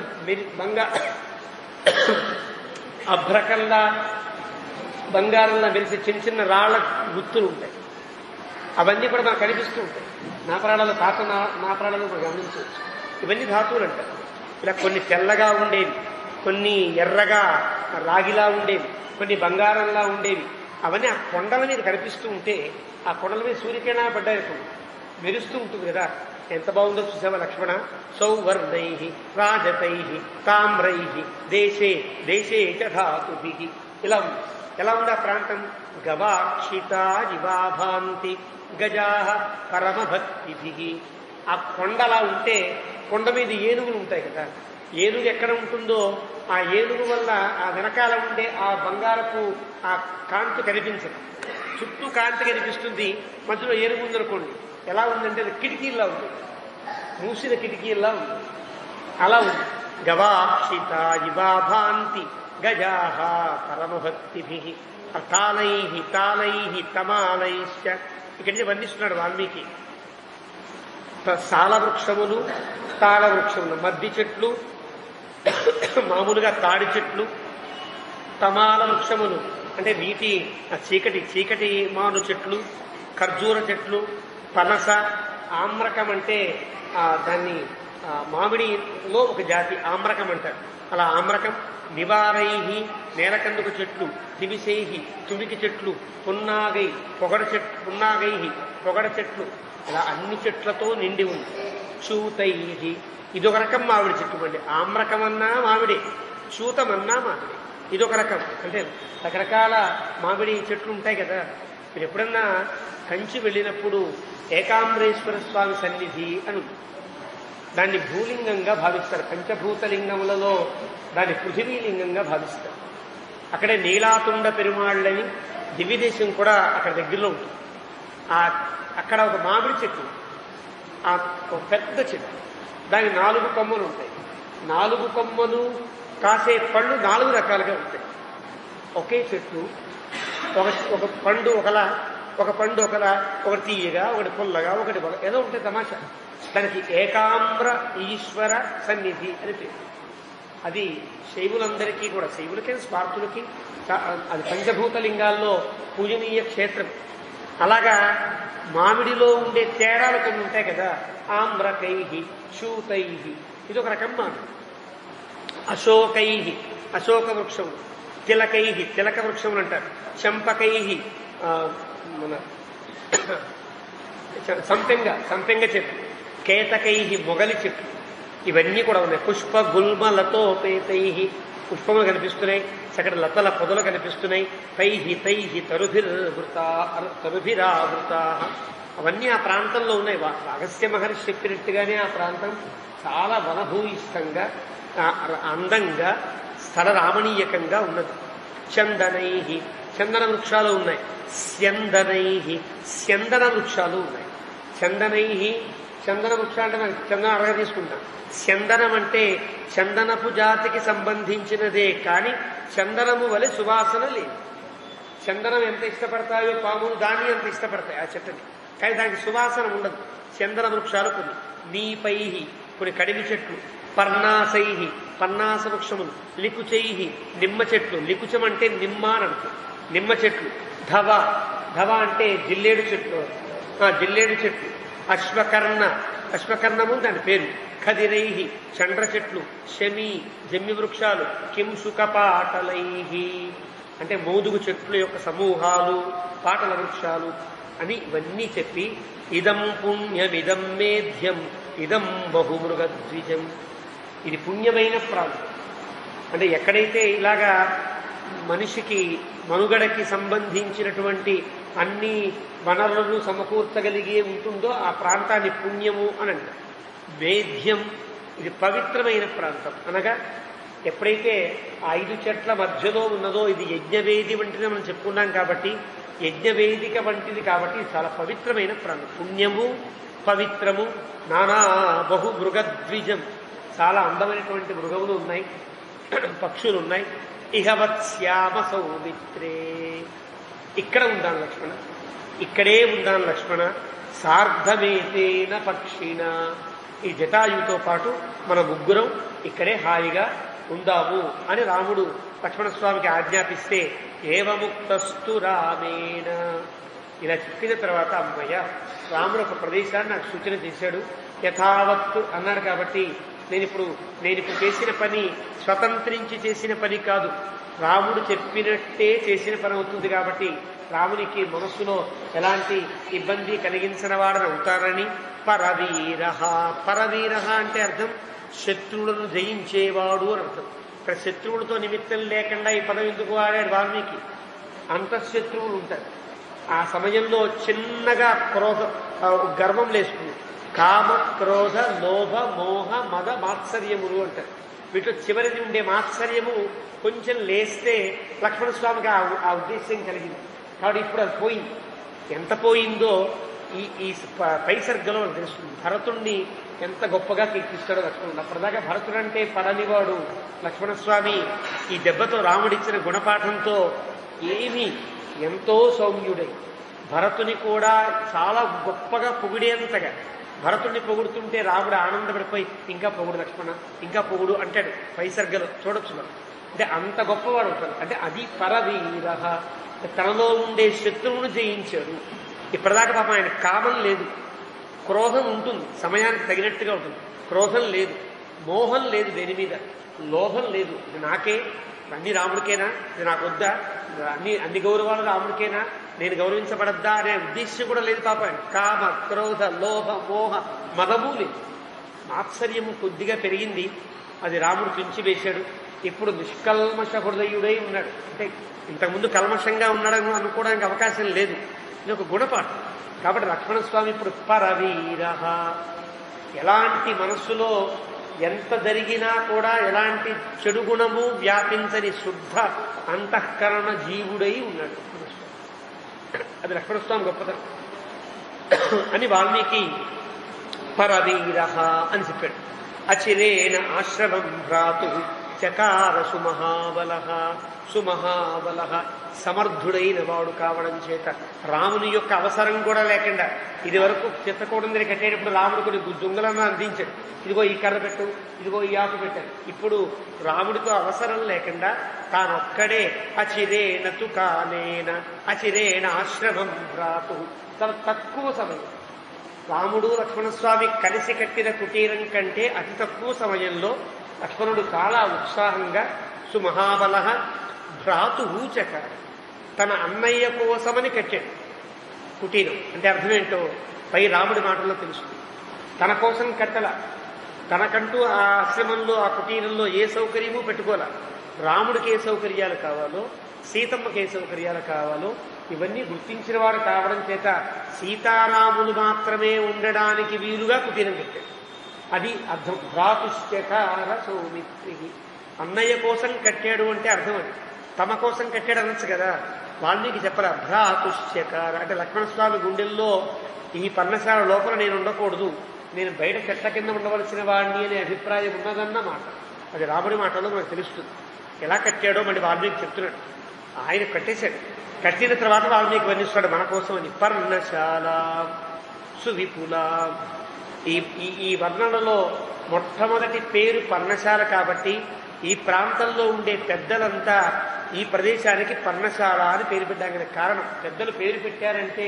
అభ్రకల్లా బంగారంలా మెరిసే చిన్న చిన్న రాళ్ల గుర్తులు ఉంటాయి. అవన్నీ కూడా మనకు కనిపిస్తూ ఉంటాయి. నాపరాళ్ళలో పాత నాపరాళ్ళలో మనం గమనించవచ్చు. ఇవన్నీ ధాతువులు అంటారు. ఇలా కొన్ని తెల్లగా ఉండేవి, కొన్ని ఎర్రగా రాగిలా ఉండేవి, కొన్ని బంగారంలా ఉండేవి. అవన్నీ ఆ కొండల మీద కనిపిస్తూ ఉంటే ఆ కొండల మీద సూర్యకిరణాలు పడ్డాయి, మెరుస్తూ ఉంటుంది కదా. ఎంత బాగుందో చూసావా లక్ష్మణ. సౌవర్ణై రాజతై తామ్రై దేశే దేశే ధాతుభి. ఇలా ఉంది. ఎలా ఉంది ఆ ప్రాంతం? గవాక్షితా జివాభాంతి గజా పరమభక్తిభి. ఆ కొండలా ఉంటే కొండ మీద ఏనుగులు ఉంటాయి కదా. ఏనుగు ఎక్కడ ఉంటుందో ఆ ఏనుగు వల్ల ఆ వెనకాల ఉండే ఆ బంగారపు ఆ కాంతి కనిపించదు. చుట్టూ కాంతి కనిపిస్తుంది, మధ్యలో ఏనుగు ఉందనుకోండి, ఎలా ఉందంటే అది కిటికీల్లా ఉంటుంది, మూసిన కిటికీల్లా ఉంది. అలా ఉంది. గవాక్షిత ఇవాభాంతి గజా పరమభక్తిభి తాళై తాళై తమాలైశ్చ. ఇక్కడి నుంచి వర్ణిస్తున్నాడు వాల్మీకి. సాల వృక్షములు, తాళ వృక్షములు, మద్ది చెట్లు, మామూలుగా తాడి చెట్లు, తమాల వృక్షములు అంటే నీటి చీకటి మాను చెట్లు, ఖర్జూర చెట్లు, పనస, ఆమ్రకం అంటే దాన్ని మామిడిలో ఒక జాతి ఆమ్రకం అంటారు. అలా ఆమ్రకం, నివారై నేలకందుక చెట్లు, దివిసై తుమికి చెట్లు, పున్నాగై పొగడ చెట్లు, ఇలా అన్ని చెట్లతో నిండి ఉంది. చూతై ఇదొక రకం మామిడి చెట్టు అండి. ఆమ్రకమన్నా మామిడి, చూతమన్నా మామిడి. ఇదొక రకం. అంటే రకరకాల మామిడి చెట్లు ఉంటాయి కదా. మీరు ఎప్పుడన్నా కంచి వెళ్ళినప్పుడు ఏకాంబరేశ్వర స్వామి సన్నిధి అని దాన్ని భూలింగంగా భావిస్తారు. పంచభూతలింగములలో దాన్ని పృథివీలింగంగా భావిస్తారు. అక్కడే నీలాతుండ పెరుమాళ్ళని దివ్యదేశం కూడా అక్కడ దగ్గరలో ఉంటుంది. అక్కడ ఒక మామిడి చెట్టు, ఒక పెద్ద చెట్టు, దానికి 4 కొమ్మలు ఉంటాయి. 4 కొమ్మలు కాసే పళ్ళు 4 రకాలుగా ఉంటాయి. ఒకే చెట్టు, ఒక పండు ఒకలా, ఒకటి తీయగా, ఒకటి పుల్లగా, ఒకటి ఏదో ఉంటాయి తమాషా. దానికి ఏకాంబ్ర ఈశ్వర సన్నిధి అని పేరు. అది శైవులందరికీ కూడా, శైవులకి స్వార్థులకి అది పంచభూత లింగాల్లో పూజనీయ క్షేత్రం. అలాగా మామిడిలో ఉండే తేడాలు కొన్ని ఉంటాయి కదా. ఆమ్రకై శూతై ఇదొక రకం మామిడి. అశోకై అశోక వృక్షం, తిలకై తిలక వృక్షములు అంటారు. చంపకై మన సంపెంగ చెట్టు, కేతకై మొగలి చెట్టు, ఇవన్నీ కూడా ఉన్నాయి. పుష్ప గుల్మ లతోపేతై పుష్పములు కనిపిస్తున్నాయి, చక్కటి లతల పొదలు కనిపిస్తున్నాయి. తై తరుభిరావృత అవన్నీ ఆ ప్రాంతంలో ఉన్నాయి. అగస్త్య మహర్షి చెప్పినట్టుగానే ఆ ప్రాంతం చాలా వనభూయిష్టంగా, అందంగా, స్థల రామణీయకంగా ఉన్నది. చందనై చందన వృక్షాలు ఉన్నాయి. స్యందన వృక్షాలు ఉన్నాయి. చందన వృక్షాలు అంటే మనకి చందనం అరగ తీసుకుంటాం. చందనం అంటే చందనపు జాతికి సంబంధించినదే కానీ చందనము వలె సువాసన లేదు. చందనం ఎంత ఇష్టపడతాయో పాములు దాన్ని అంత ఇష్టపడతాయి ఆ చెట్టుని, కానీ దానికి సువాసన ఉండదు. చందన వృక్షాలు కొన్ని, నీపై కొన్ని కడిమి చెట్లు, పర్ణాసై పన్నాస వృక్షములు, లికుచై నిమ్మ చెట్లు, లికుచం అంటే నిమ్మ అని అంటారు, నిమ్మ చెట్లు, ధవ ధవ అంటే జిల్లేడు చెట్లు, జిల్లేడు చెట్లు, అశ్వకర్ణ అశ్వకర్ణము దాని పేరు, ఖదిరై చండ్ర చెట్లు, శమి జమ్మి వృక్షాలు, కింసుకపాటలై అంటే మోదుగు చెట్లు యొక్క సమూహాలు, పాటల వృక్షాలు అని ఇవన్నీ చెప్పి ఇదం పుణ్యమిదం మేధ్యం ఇదం బహుమృగద్విజం, ఇది పుణ్యమైన ప్రాంతం. అంటే ఎక్కడైతే ఇలాగా మనిషికి మనుగడకి సంబంధించినటువంటి అన్ని వనరులను సమకూర్చగలిగే ఉంటుందో ఆ ప్రాంతాన్ని పుణ్యము అని అంటారు. మేధ్యం ఇది పవిత్రమైన ప్రాంతం, అనగా ఎప్పుడైతే ఆ 5 చెట్ల మధ్యలో ఉన్నదో ఇది యజ్ఞవేది వంటిది మనం చెప్పుకున్నాం కాబట్టి, యజ్ఞవేదిక వంటిది కాబట్టి చాలా పవిత్రమైన ప్రాంతం. పుణ్యము పవిత్రము, నానా బహు మృగద్విజం, చాలా అందమైనటువంటి మృగములు ఉన్నాయి, పక్షులు ఉన్నాయి. ఇహవత్స్యామ సౌమిత్రే, ఇక్కడ ఉందాను లక్ష్మణ, ఇక్కడే ఉందాను లక్ష్మణ, సార్ధమేతేన పక్షిణ, ఈ జటాయుతో పాటు మన ముగ్గురం ఇక్కడే హాయిగా ఉందాము అని రాముడు లక్ష్మణస్వామికి ఆజ్ఞాపిస్తే, ఏవముక్తస్తు రామేణ, ఇలా చెప్పిన తర్వాత అమ్మయ్య రాముడు ఒక ప్రదేశాన్ని నాకు సూచన చేశాడు, యథావత్తు అన్నాడు. కాబట్టి నేను ఇప్పుడు చేసిన పని స్వతంత్రించి చేసిన పని కాదు, రాముడు చెప్పినట్టే చేసిన పని అవుతుంది. కాబట్టి రామునికి మనస్సులో ఎలాంటి ఇబ్బంది కలిగించిన వాడని అవుతారని పరవీర, పరవీర అంటే అర్థం శత్రువులను జయించేవాడు అని అర్థం. ఇక్కడ శత్రువులతో నిమిత్తం లేకుండా ఈ పదం ఎందుకు వాడాడు వాల్మీకి? అంతఃశత్రువులు ఉంటారు. ఆ సమయంలో చిన్నగా గర్వం లేసుకుంది. కామ క్రోధ లోభ మోహ మద మాత్సర్యములు అంటారు. వీటిలో చివరిది ఉండే మాత్సర్యము కొంచెం లేస్తే లక్ష్మణస్వామికి ఆ ఉద్దేశ్యం కలిగింది. కాబట్టి ఇప్పుడు అది పోయింది. ఎంత పోయిందో ఈ పై సర్గలో తెలుస్తుంది. భరతుణ్ణి ఎంత గొప్పగా కీర్తిస్తాడో లక్ష్మణుడు. అప్పటిదాకా భరతుడు అంటే పడనివాడు. లక్ష్మణస్వామి ఈ దెబ్బతో రాముడిచ్చిన గుణపాఠంతో ఏమీ ఎంతో సౌమ్యుడై భరతుని కూడా చాలా గొప్పగా పొగిడేంతగా, భరతుడిని పొగుడుతుంటే రాముడు ఆనందపడిపోయి ఇంకా పొగుడు లక్ష్మణ, ఇంకా పొగుడు అంటాడు. పై సర్గలో చూడొచ్చు మనం. అంటే అంత గొప్పవాడు అవుతాడు. అంటే అది పరవీర, తనలో ఉండే శత్రువును జయించాడు. ఇప్పటిదాకా పాపం ఆయన కామం లేదు, క్రోధం ఉంటుంది, సమయానికి తగినట్టుగా ఉంటుంది. క్రోధం లేదు, మోహం లేదు, దేని మీద లోభం లేదు. ఇది నాకే, అన్ని రాముడికేనా, ఇది నాకు వద్దా, అన్ని గౌరవాలు రాముడికేనా, నేను గౌరవించబడద్దా అనే ఉద్దేశ్యం కూడా లేదు పాపం. కామ క్రోధ లోభ మోహ మదము లేదు. మాత్సర్యము కొద్దిగా పెరిగింది, అది రాముడు తుంచివేశాడు. ఇప్పుడు నిష్కల్మష హృదయుడై ఉన్నాడు. అంటే ఇంతకుముందు కల్మషంగా ఉన్నాడని అనుకోవడానికి అవకాశం లేదు. ఇది ఒక గుణపాఠం. కాబట్టి లక్ష్మణస్వామి ఇప్పుడు పరవీర, ఎలాంటి మనస్సులో ఎంత జరిగినా కూడా ఎలాంటి చెడు గుణము వ్యాపించని శుద్ధ అంతఃకరణ జీవుడై ఉన్నాడు. అది లక్ష్మణస్వామి గొప్పతనం అని వాల్మీకి పరవీర అని చెప్పాడు. అచిరేణ ఆశ్రమం భ్రాతు చకార సుమహాబల, సుమహాబల సమర్థుడైన వాడు కావడం చేత రాముని యొక్క అవసరం కూడా లేకుండా, ఇది వరకు చిత్తకూడందని కట్టేటప్పుడు రాముడు కొన్ని దుంగలను అందించాడు. ఇదిగో ఈ కర్ర పెట్టు, ఇదిగో ఈ ఆకు పెట్టాడు. ఇప్పుడు రాముడితో అవసరం లేకుండా తానొక్కడే అచిరేణ తుకానేన అచిరేణ ఆశ్రమం భ్రాతు, చాలా తక్కువ సమయం రాముడు లక్ష్మణస్వామి కలిసి కట్టిన కుటీరం కంటే అతి తక్కువ సమయంలో లక్ష్మణుడు చాలా ఉత్సాహంగా సుమహాబల భ్రాతు చకార, తన అన్నయ్య కోసమని కట్టాడు కుటీరం. అంటే అర్థమేంటో పై రాముడి మాటల్లో తెలుస్తుంది. తన కోసం కట్టల, తనకంటూ ఆ ఆశ్రమంలో ఆ కుటీరంలో ఏ సౌకర్యమూ పెట్టుకోలే. రాముడికి ఏ సౌకర్యాలు కావాలో, సీతమ్మకి ఏ సౌకర్యాలు కావాలో ఇవన్నీ గుర్తించిన వారు కావడం చేత సీతారాములు మాత్రమే ఉండడానికి వీలుగా కుటీరం కట్టాడు. అది అర్థం. భ్రాతుశ్చకార సౌమిత్రి, అన్నయ్య కోసం కట్టాడు అంటే అర్థం అది. తమ కోసం కట్టాడు అనొచ్చు కదా, వాల్మీకి చెప్పరా. భ్రాతుశ్చకార అంటే లక్ష్మణస్వామి గుండెల్లో ఈ పర్ణశాల లోపల నేను ఉండకూడదు, నేను బయట చెట్ల కింద ఉండవలసిన వాడిని అనే అభిప్రాయం ఉన్నదన్న మాట. అది రాముడి మాటలో మనకు తెలుస్తుంది. ఎలా కట్టాడో మళ్ళీ వాల్మీకి చెప్తున్నాడు. ఆయన కట్టేశాడు. కట్టిన తర్వాత వాల్మీకి వర్ణిస్తాడు మన కోసం అని. పర్ణశాల సువిపుల. ఈ వర్ణనలో మొట్టమొదటి పేరు పర్ణశాల కాబట్టి ఈ ప్రాంతంలో ఉండే పెద్దలంతా ఈ ప్రదేశానికి పర్ణశాల అని పేరు పెట్టడానికి కారణం. పెద్దలు పేరు పెట్టారంటే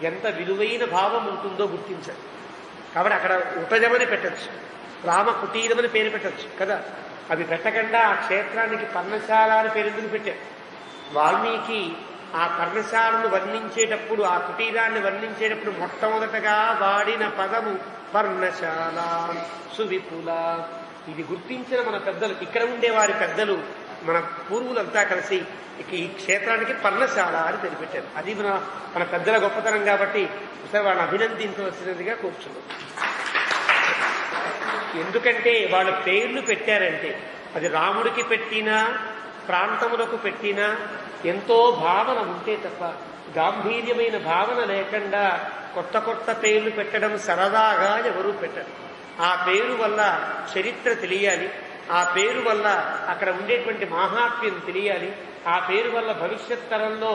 ఎంత విలువైన భావం ఉంటుందో గుర్తించాలి. కాబట్టి అక్కడ ఉటజమని పెట్టచ్చు, రామ కుటీరమని పేరు పెట్టచ్చు కదా. అవి పెట్టకుండా ఆ క్షేత్రానికి పర్ణశాల అని పేరు ఎందుకు పెట్టారు? వాల్మీకి ఆ పర్ణశాలను వర్ణించేటప్పుడు, ఆ కుటీరాన్ని వర్ణించేటప్పుడు మొట్టమొదటగా వాడిన పదము పర్ణశాల సువిపుల. ఇది గుర్తించిన మన పెద్దలు, ఇక్కడ ఉండేవారి పెద్దలు, మన పూర్వులంతా కలిసి ఈ క్షేత్రానికి పర్ణశాల అని పేరు పెట్టారు. అది మన పెద్దల గొప్పతనం కాబట్టి ఒకసారి వాళ్ళని అభినందించవలసినదిగా కూర్చున్నాం. ఎందుకంటే వాళ్ళు పేర్లు పెట్టారంటే అది రాముడికి పెట్టినా ప్రాంతములకు పెట్టినా ఎంతో భావన ఉంటే తప్ప గాంభీర్యమైన భావన లేకుండా కొత్త కొత్త పేర్లు పెట్టడం సరదాగా ఎవరూ పెట్టరు. ఆ పేరు వల్ల చరిత్ర తెలియాలి, ఆ పేరు వల్ల అక్కడ ఉండేటువంటి మహాత్మ్యం తెలియాలి, ఆ పేరు వల్ల భవిష్యత్ తరంలో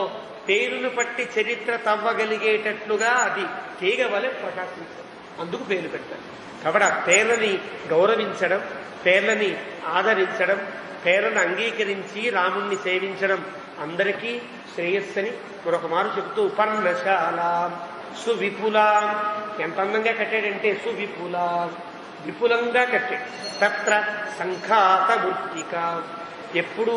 పేరును పట్టి చరిత్ర తవ్వగలిగేటట్లుగా అది తీగ వలె ప్రకాశించాలి. అందుకు పేరు పెట్టాలి. కాబట్టి ఆ పేర్లని గౌరవించడం, పేర్లని ఆదరించడం, పేర్లను అంగీకరించి రాముణ్ణి సేవించడం అందరికీ శ్రేయస్సని మరొక మారు చెబుతూ పర్ణశాల సువిపుల. ఎంత అందంగా కట్టాడంటే సువిపుల, విపులంగా కట్టాడు. తత్ర సంఘాత మృత్తిక. ఎప్పుడు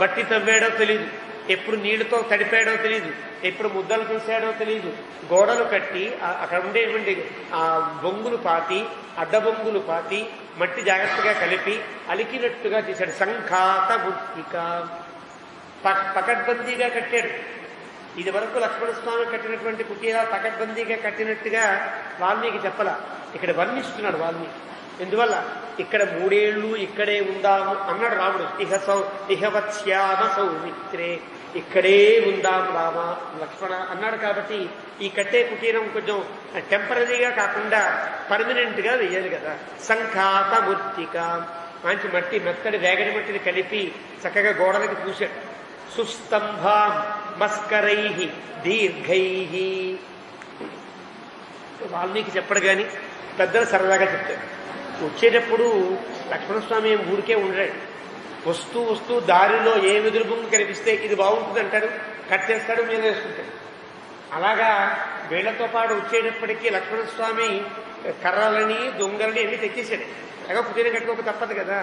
బట్టి తవ్వాడో తెలీదు, ఎప్పుడు నీళ్లతో తడిపాడో తెలీదు, ఎప్పుడు ముద్దలు తీసాడో తెలీదు. గోడలు కట్టి అక్కడ ఉండేటువంటి ఆ బొంగులు పాతి, అడ్డబొంగులు పాతి, మట్టి జాగ్రత్తగా కలిపి అలికినట్టుగా చేశాడు. సంఘాత మృత్తిక. పకడ్బందీగా కట్టాడు. ఇది వరకు లక్ష్మణస్వామి కట్టినటువంటి కుటీరా పకడ్బందీగా కట్టినట్టుగా వాల్మీకి చెప్పలా, ఇక్కడ వర్ణిస్తున్నాడు వాల్మీకి. ఎందువల్ల ఇక్కడ 3 ఏళ్ళు ఇక్కడే ఉందాము అన్నాడు రాముడు. ఇహవత్స్యామ సౌమిత్రే, ఇక్కడే ఉందాం రామ లక్ష్మణ అన్నాడు. కాబట్టి ఈ కట్టే కుటీరం కొంచెం టెంపరీగా కాకుండా పర్మనెంట్ గా వేయాలి కదా. సంఘాత మృత్తిక, మంచి మట్టి, మెత్తడి వేగడి మట్టిని కలిపి చక్కగా గోడలకి పూశాడు. సుస్తంభాం మస్కరై దీర్ఘై. వాల్మీకి చెప్పడు కానీ పెద్దలు సరదాగా చెప్తారు. వచ్చేటప్పుడు లక్ష్మణస్వామి ఊరికే ఉండడు. వస్తూ వస్తూ దారిలో ఏ వెదురు బొంగు కనిపిస్తే ఇది బాగుంటుంది అంటాడు, కట్టేస్తాడు, మీద వేసుకుంటాడు. అలాగా వీళ్లతో పాటు వచ్చేటప్పటికీ లక్ష్మణస్వామి కర్రలని దొంగలని అన్ని తెచ్చేసాడు. అలాగా కుటీరం కట్టుకోక తప్పదు కదా.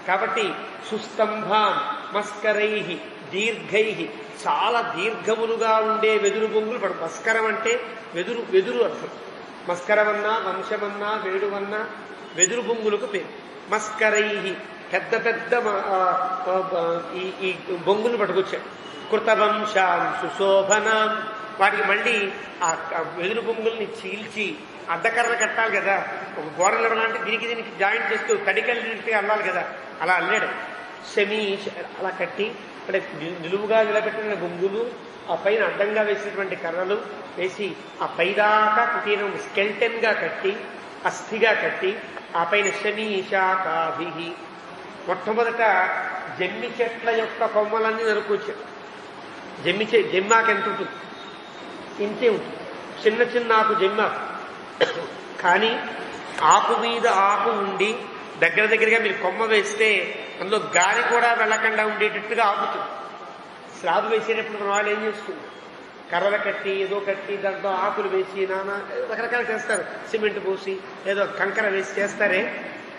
కాబట్టి సుస్తంభాం మస్కరై దీర్ఘై, చాలా దీర్ఘములుగా ఉండే వెదురు బొంగులు పడు. మస్కరం అంటే వెదురు అర్థం. మస్కరమన్నా, వంశమన్నా, వేడువన్నా వెదురు బొంగులకు పేరు. మస్కరై, పెద్ద పెద్ద ఈ బొంగులు పట్టుకొచ్చాడు. కృతవంశాం సుశోభనాం, వాటికి మళ్ళీ ఆ వెదురు బొంగుల్ని చీల్చి అడ్డకర్ర కట్టాలి కదా. ఒక గోడలు ఇవ్వాలంటే దీనికి జాయింట్ చేస్తూ తడికల్లినట్టుగా అల్లాలి కదా, అలా అల్లాడు. శమీష్ అలా కట్టి అంటే నిలువుగా నిలబెట్టిన బొంగులు, ఆ పైన అడ్డంగా వేసినటువంటి కర్రలు వేసి ఆ పైదాకా కుటీరం స్కెల్టన్ గా కట్టి, అస్థిగా కట్టి, ఆ పైన శమీషాకాభి. మొట్టమొదట జమ్మి చెట్ల యొక్క కొమ్మలన్నీ నరుకొచ్చాడు. జమ్మాకు ఎంత ఉంటుంది? ఇంతే ఉంటుంది, చిన్న చిన్న ఆకు జమ్మాకు. కానీ ఆకు మీద ఆకు ఉండి దగ్గరగా మీరు కొమ్మ వేస్తే అందులో గాలి కూడా వెళ్ళకుండా ఉండేటట్టుగా ఆపుతుంది. స్లాబ్ వేసేటప్పుడు మన వాళ్ళు ఏం చేస్తుంది, కర్రలు కట్టి ఏదో కట్టి దాంట్లో ఆకులు వేసి నానా రకరకాలు చేస్తారు. సిమెంట్ పోసి ఏదో కంకర వేసి చేస్తారే.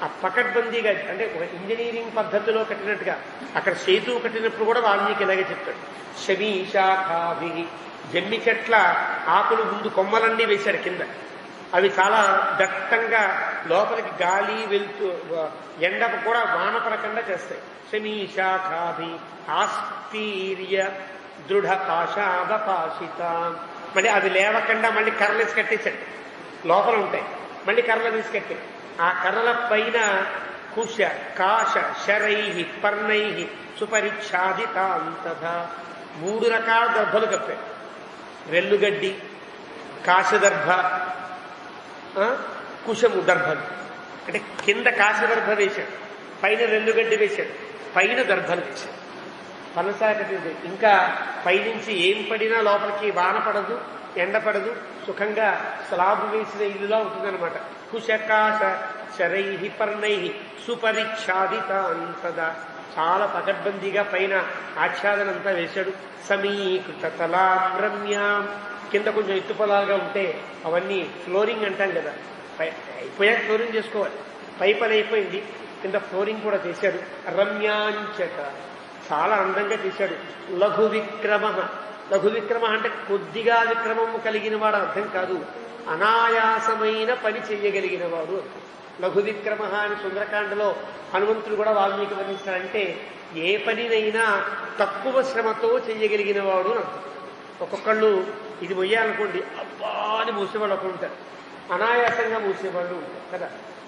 ఆ పకడ్బందీగా అంటే ఒక ఇంజనీరింగ్ పద్ధతిలో కట్టినట్టుగా అక్కడ సేతు కట్టినప్పుడు కూడా వాల్మీకి ఇలాగే చెప్తాడు. శమీషాఖాభి, జమ్మి చెట్ల ఆకులు ముందు కొమ్మలన్నీ వేశాడు కింద. అవి చాలా దట్టంగా లోపలికి గాలి వెళ్తూ ఎండ కూడా వాన పడకుండా చేస్తాయి. శమీషాఖాభి ఆస్పీర్య దృఢ పాశాదపాషిత. మళ్ళీ అవి లేవకుండా మళ్ళీ కర్రలు వేసి కట్టేశాడు. లోపల ఉంటాయి, మళ్ళీ కర్రలు వేసి కట్టాడు. ఆ కర్రల పైన కుశ కాశ శరై పర్ణై సుపరిచ్ఛాదితాంతథ 3 రకాల దర్భలు కప్పాడు. రెల్లుగడ్డి, కాశదర్భ, కుశము దర్భలు. అంటే కింద కాశదర్భ వేశాడు, పైన రెల్లుగడ్డి వేశాడు. పైన దర్భలు వేశారు. పనసాక ఇంకా పైనుంచి ఏం పడినా లోపలికి వాన పడదు, ఎండ పడదు, సుఖంగా స్లాబ్ వేసిన ఇల్లులా ఉంటుందన్నమాట. కుశకాశ శరై పర్ణై సుపరిచ్ఛాదితాన్ సదా, చాలా పకడ్బందీగా పైన ఆచ్ఛాదనంతా వేశాడు. సమీకృత తలాం రమ్యాం, కింద కొంచెం ఎత్తు పొలాలుగా ఉంటే అవన్నీ ఫ్లోరింగ్ అంటాం కదా, అయిపోయాక ఫ్లోరింగ్ చేసుకోవాలి. పై పని అయిపోయింది, కింద ఫ్లోరింగ్ కూడా చేశాడు. రమ్యాంచక, చాలా అందంగా చేశాడు. లఘు విక్రమ, లఘు విక్రమ అంటే కొద్దిగా విక్రమము కలిగిన వాడు అర్థం కాదు, అనాయాసమైన పని చెయ్యగలిగిన వాడు. లఘు విక్రమ అని సుందరకాండలో హనుమంతుడు కూడా వాల్మీకి వర్ణిస్తాడంటే ఏ పనినైనా తక్కువ శ్రమతో చెయ్యగలిగిన వాడు అని అర్థం. ఒక్కొక్కళ్ళు ఇది మొయ్యాలనుకోండి అబ్బా అని మూసేవాళ్ళు ఒకరు ఉంటారు, అనాయాసంగా మూసేవాళ్ళు ఉంటారు కదా.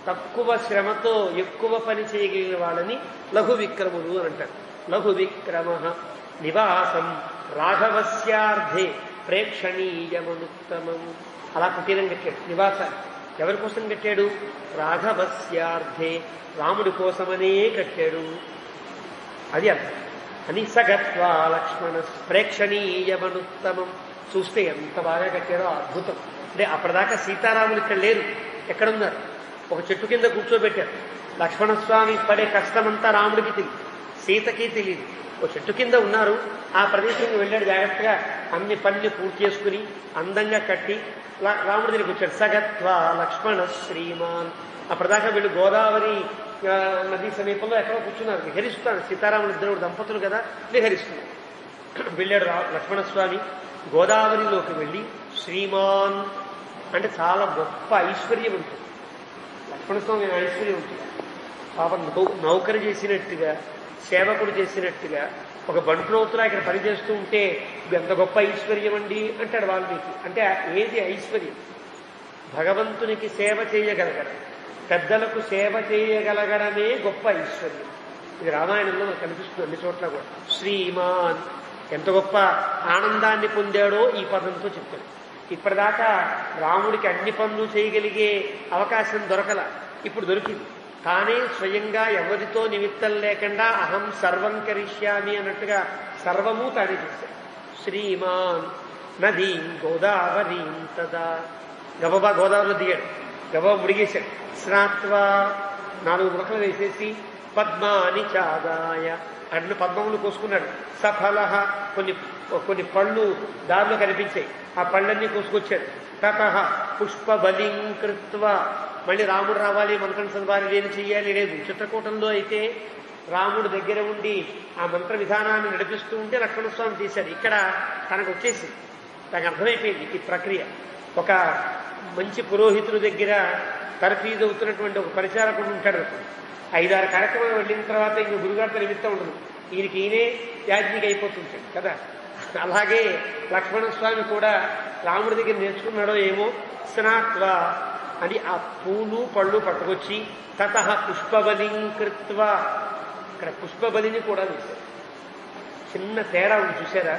తక్కువ శ్రమతో ఎక్కువ పని చేయగలిగిన వాళ్ళని లఘు విక్రములు అని అంటారు. లఘు విక్రమ నివాసం రాఘవస్యార్థే ప్రేక్షణీయమనుత్తమం. అలా కుటీరం కట్టాడు నివాసాన్ని. ఎవరి కోసం కట్టాడు? రాఘవస్యార్థే, రాముడి కోసమనే కట్టాడు. అది అర్థం. అని సగత్వా లక్ష్మణ ప్రేక్షణీయమనుత్తమం. చూస్తే ఎంత బాగా కట్టాడో అద్భుతం. అంటే అప్పటిదాకా సీతారాములు ఇక్కడ లేరు, ఎక్కడున్నారు? ఒక చెట్టు కింద కూర్చోబెట్టారు. లక్ష్మణస్వామి పడే కష్టమంతా రాముడికి తెలియదు, సీతకి తెలియదు. ఒక చెట్టు కింద ఉన్నారు. ఆ ప్రదేశానికి వెళ్ళాడు జాగ్రత్తగా, అన్ని పనులు పూర్తి చేసుకుని అందంగా కట్టి రాముడి దగ్గరికి వచ్చాడు. సగత్వ లక్ష్మణ శ్రీమాన్. అప్పటిదాకా వీళ్ళు గోదావరి నదీ సమీపంలో ఎక్కడో కూర్చున్నారు, విహరిస్తున్నారు. సీతారాములు ఇద్దరు దంపతులు కదా, విహరిస్తున్నారు. వెళ్ళాడు లక్ష్మణస్వామి. గోదావరిలోకి వెళ్ళి శ్రీమాన్ అంటే చాలా గొప్ప ఐశ్వర్యం ఉంటుంది. లక్ష్మణస్వామి ఐశ్వర్యం ఉంటుంది. పాపం నౌకరు చేసినట్టుగా, సేవకుడు చేసినట్టుగా ఒక బంట్రోతులా ఇక్కడ పనిచేస్తూ ఉంటే ఎంత గొప్ప ఐశ్వర్యం అండి అంటాడు వాల్మీకి. అంటే ఏది ఐశ్వర్యం? భగవంతునికి సేవ చేయగలగడం, పెద్దలకు సేవ చేయగలగడమే గొప్ప ఐశ్వర్యం. ఇది రామాయణంలో మనకు కనిపిస్తుంది అన్ని చోట్ల కూడా. శ్రీమాన్ ఎంత గొప్ప ఆనందాన్ని పొందాడో ఈ పదంతో చెప్తాడు. ఇప్పటిదాకా రాముడికి అన్ని పనులు చేయగలిగే అవకాశం దొరకల, ఇప్పుడు దొరికింది. తానే స్వయంగా ఎవరితో నిమిత్తం లేకుండా అహం సర్వం కరిష్యామి అన్నట్టుగా సర్వము తానే చేశాడు. శ్రీమాన్ నదీం గోదావరీం తదా, గబబా గోదావరిలో దిగాడు, గబబా ముడిగేశాడు. స్నాత్వా 4 ముడకలు వేసేసి పద్మాని చాదాయ, అడ్లు పద్మములు కోసుకున్నాడు. సఫల కొన్ని పళ్ళు దారిలో కనిపించాయి, ఆ పళ్ళన్నీ కోసుకొచ్చాడు. తత పుష్పబలిం కృత్వా, మళ్ళీ రాముడు రావాలి, మంత్రం చదవాలి, ఏం చెయ్యాలి లేదు. చిత్రకూటంలో అయితే రాముడు దగ్గర ఉండి ఆ మంత్ర విధానాన్ని నడిపిస్తూ ఉంటే లక్ష్మణస్వామి చేశాడు. ఇక్కడ తనకు వచ్చేసి తనకు అర్థమైపోయింది ఈ ప్రక్రియ. ఒక మంచి పురోహితుడి దగ్గర తర్ఫీదు అవుతున్నటువంటి ఒక పరిచారకుడు ఉంటాడు. 5-6 కార్యక్రమాలు వెళ్ళిన తర్వాత ఇంక గురుగారితో నిమిత్తం ఉండదు, ఈయనే యాజ్ఞికి అయిపోతుంటాడు కదా. అలాగే లక్ష్మణస్వామి కూడా రాముడి దగ్గర నేర్చుకున్నాడో ఏమో. స్నాత్వా అని ఆ పూలు పళ్ళు పట్టుకొచ్చి తత పుష్పబలిం కృత్వా, ఇక్కడ పుష్పబలిని కూడా వేశారు. చిన్న తేడా ఉంది చూసారా?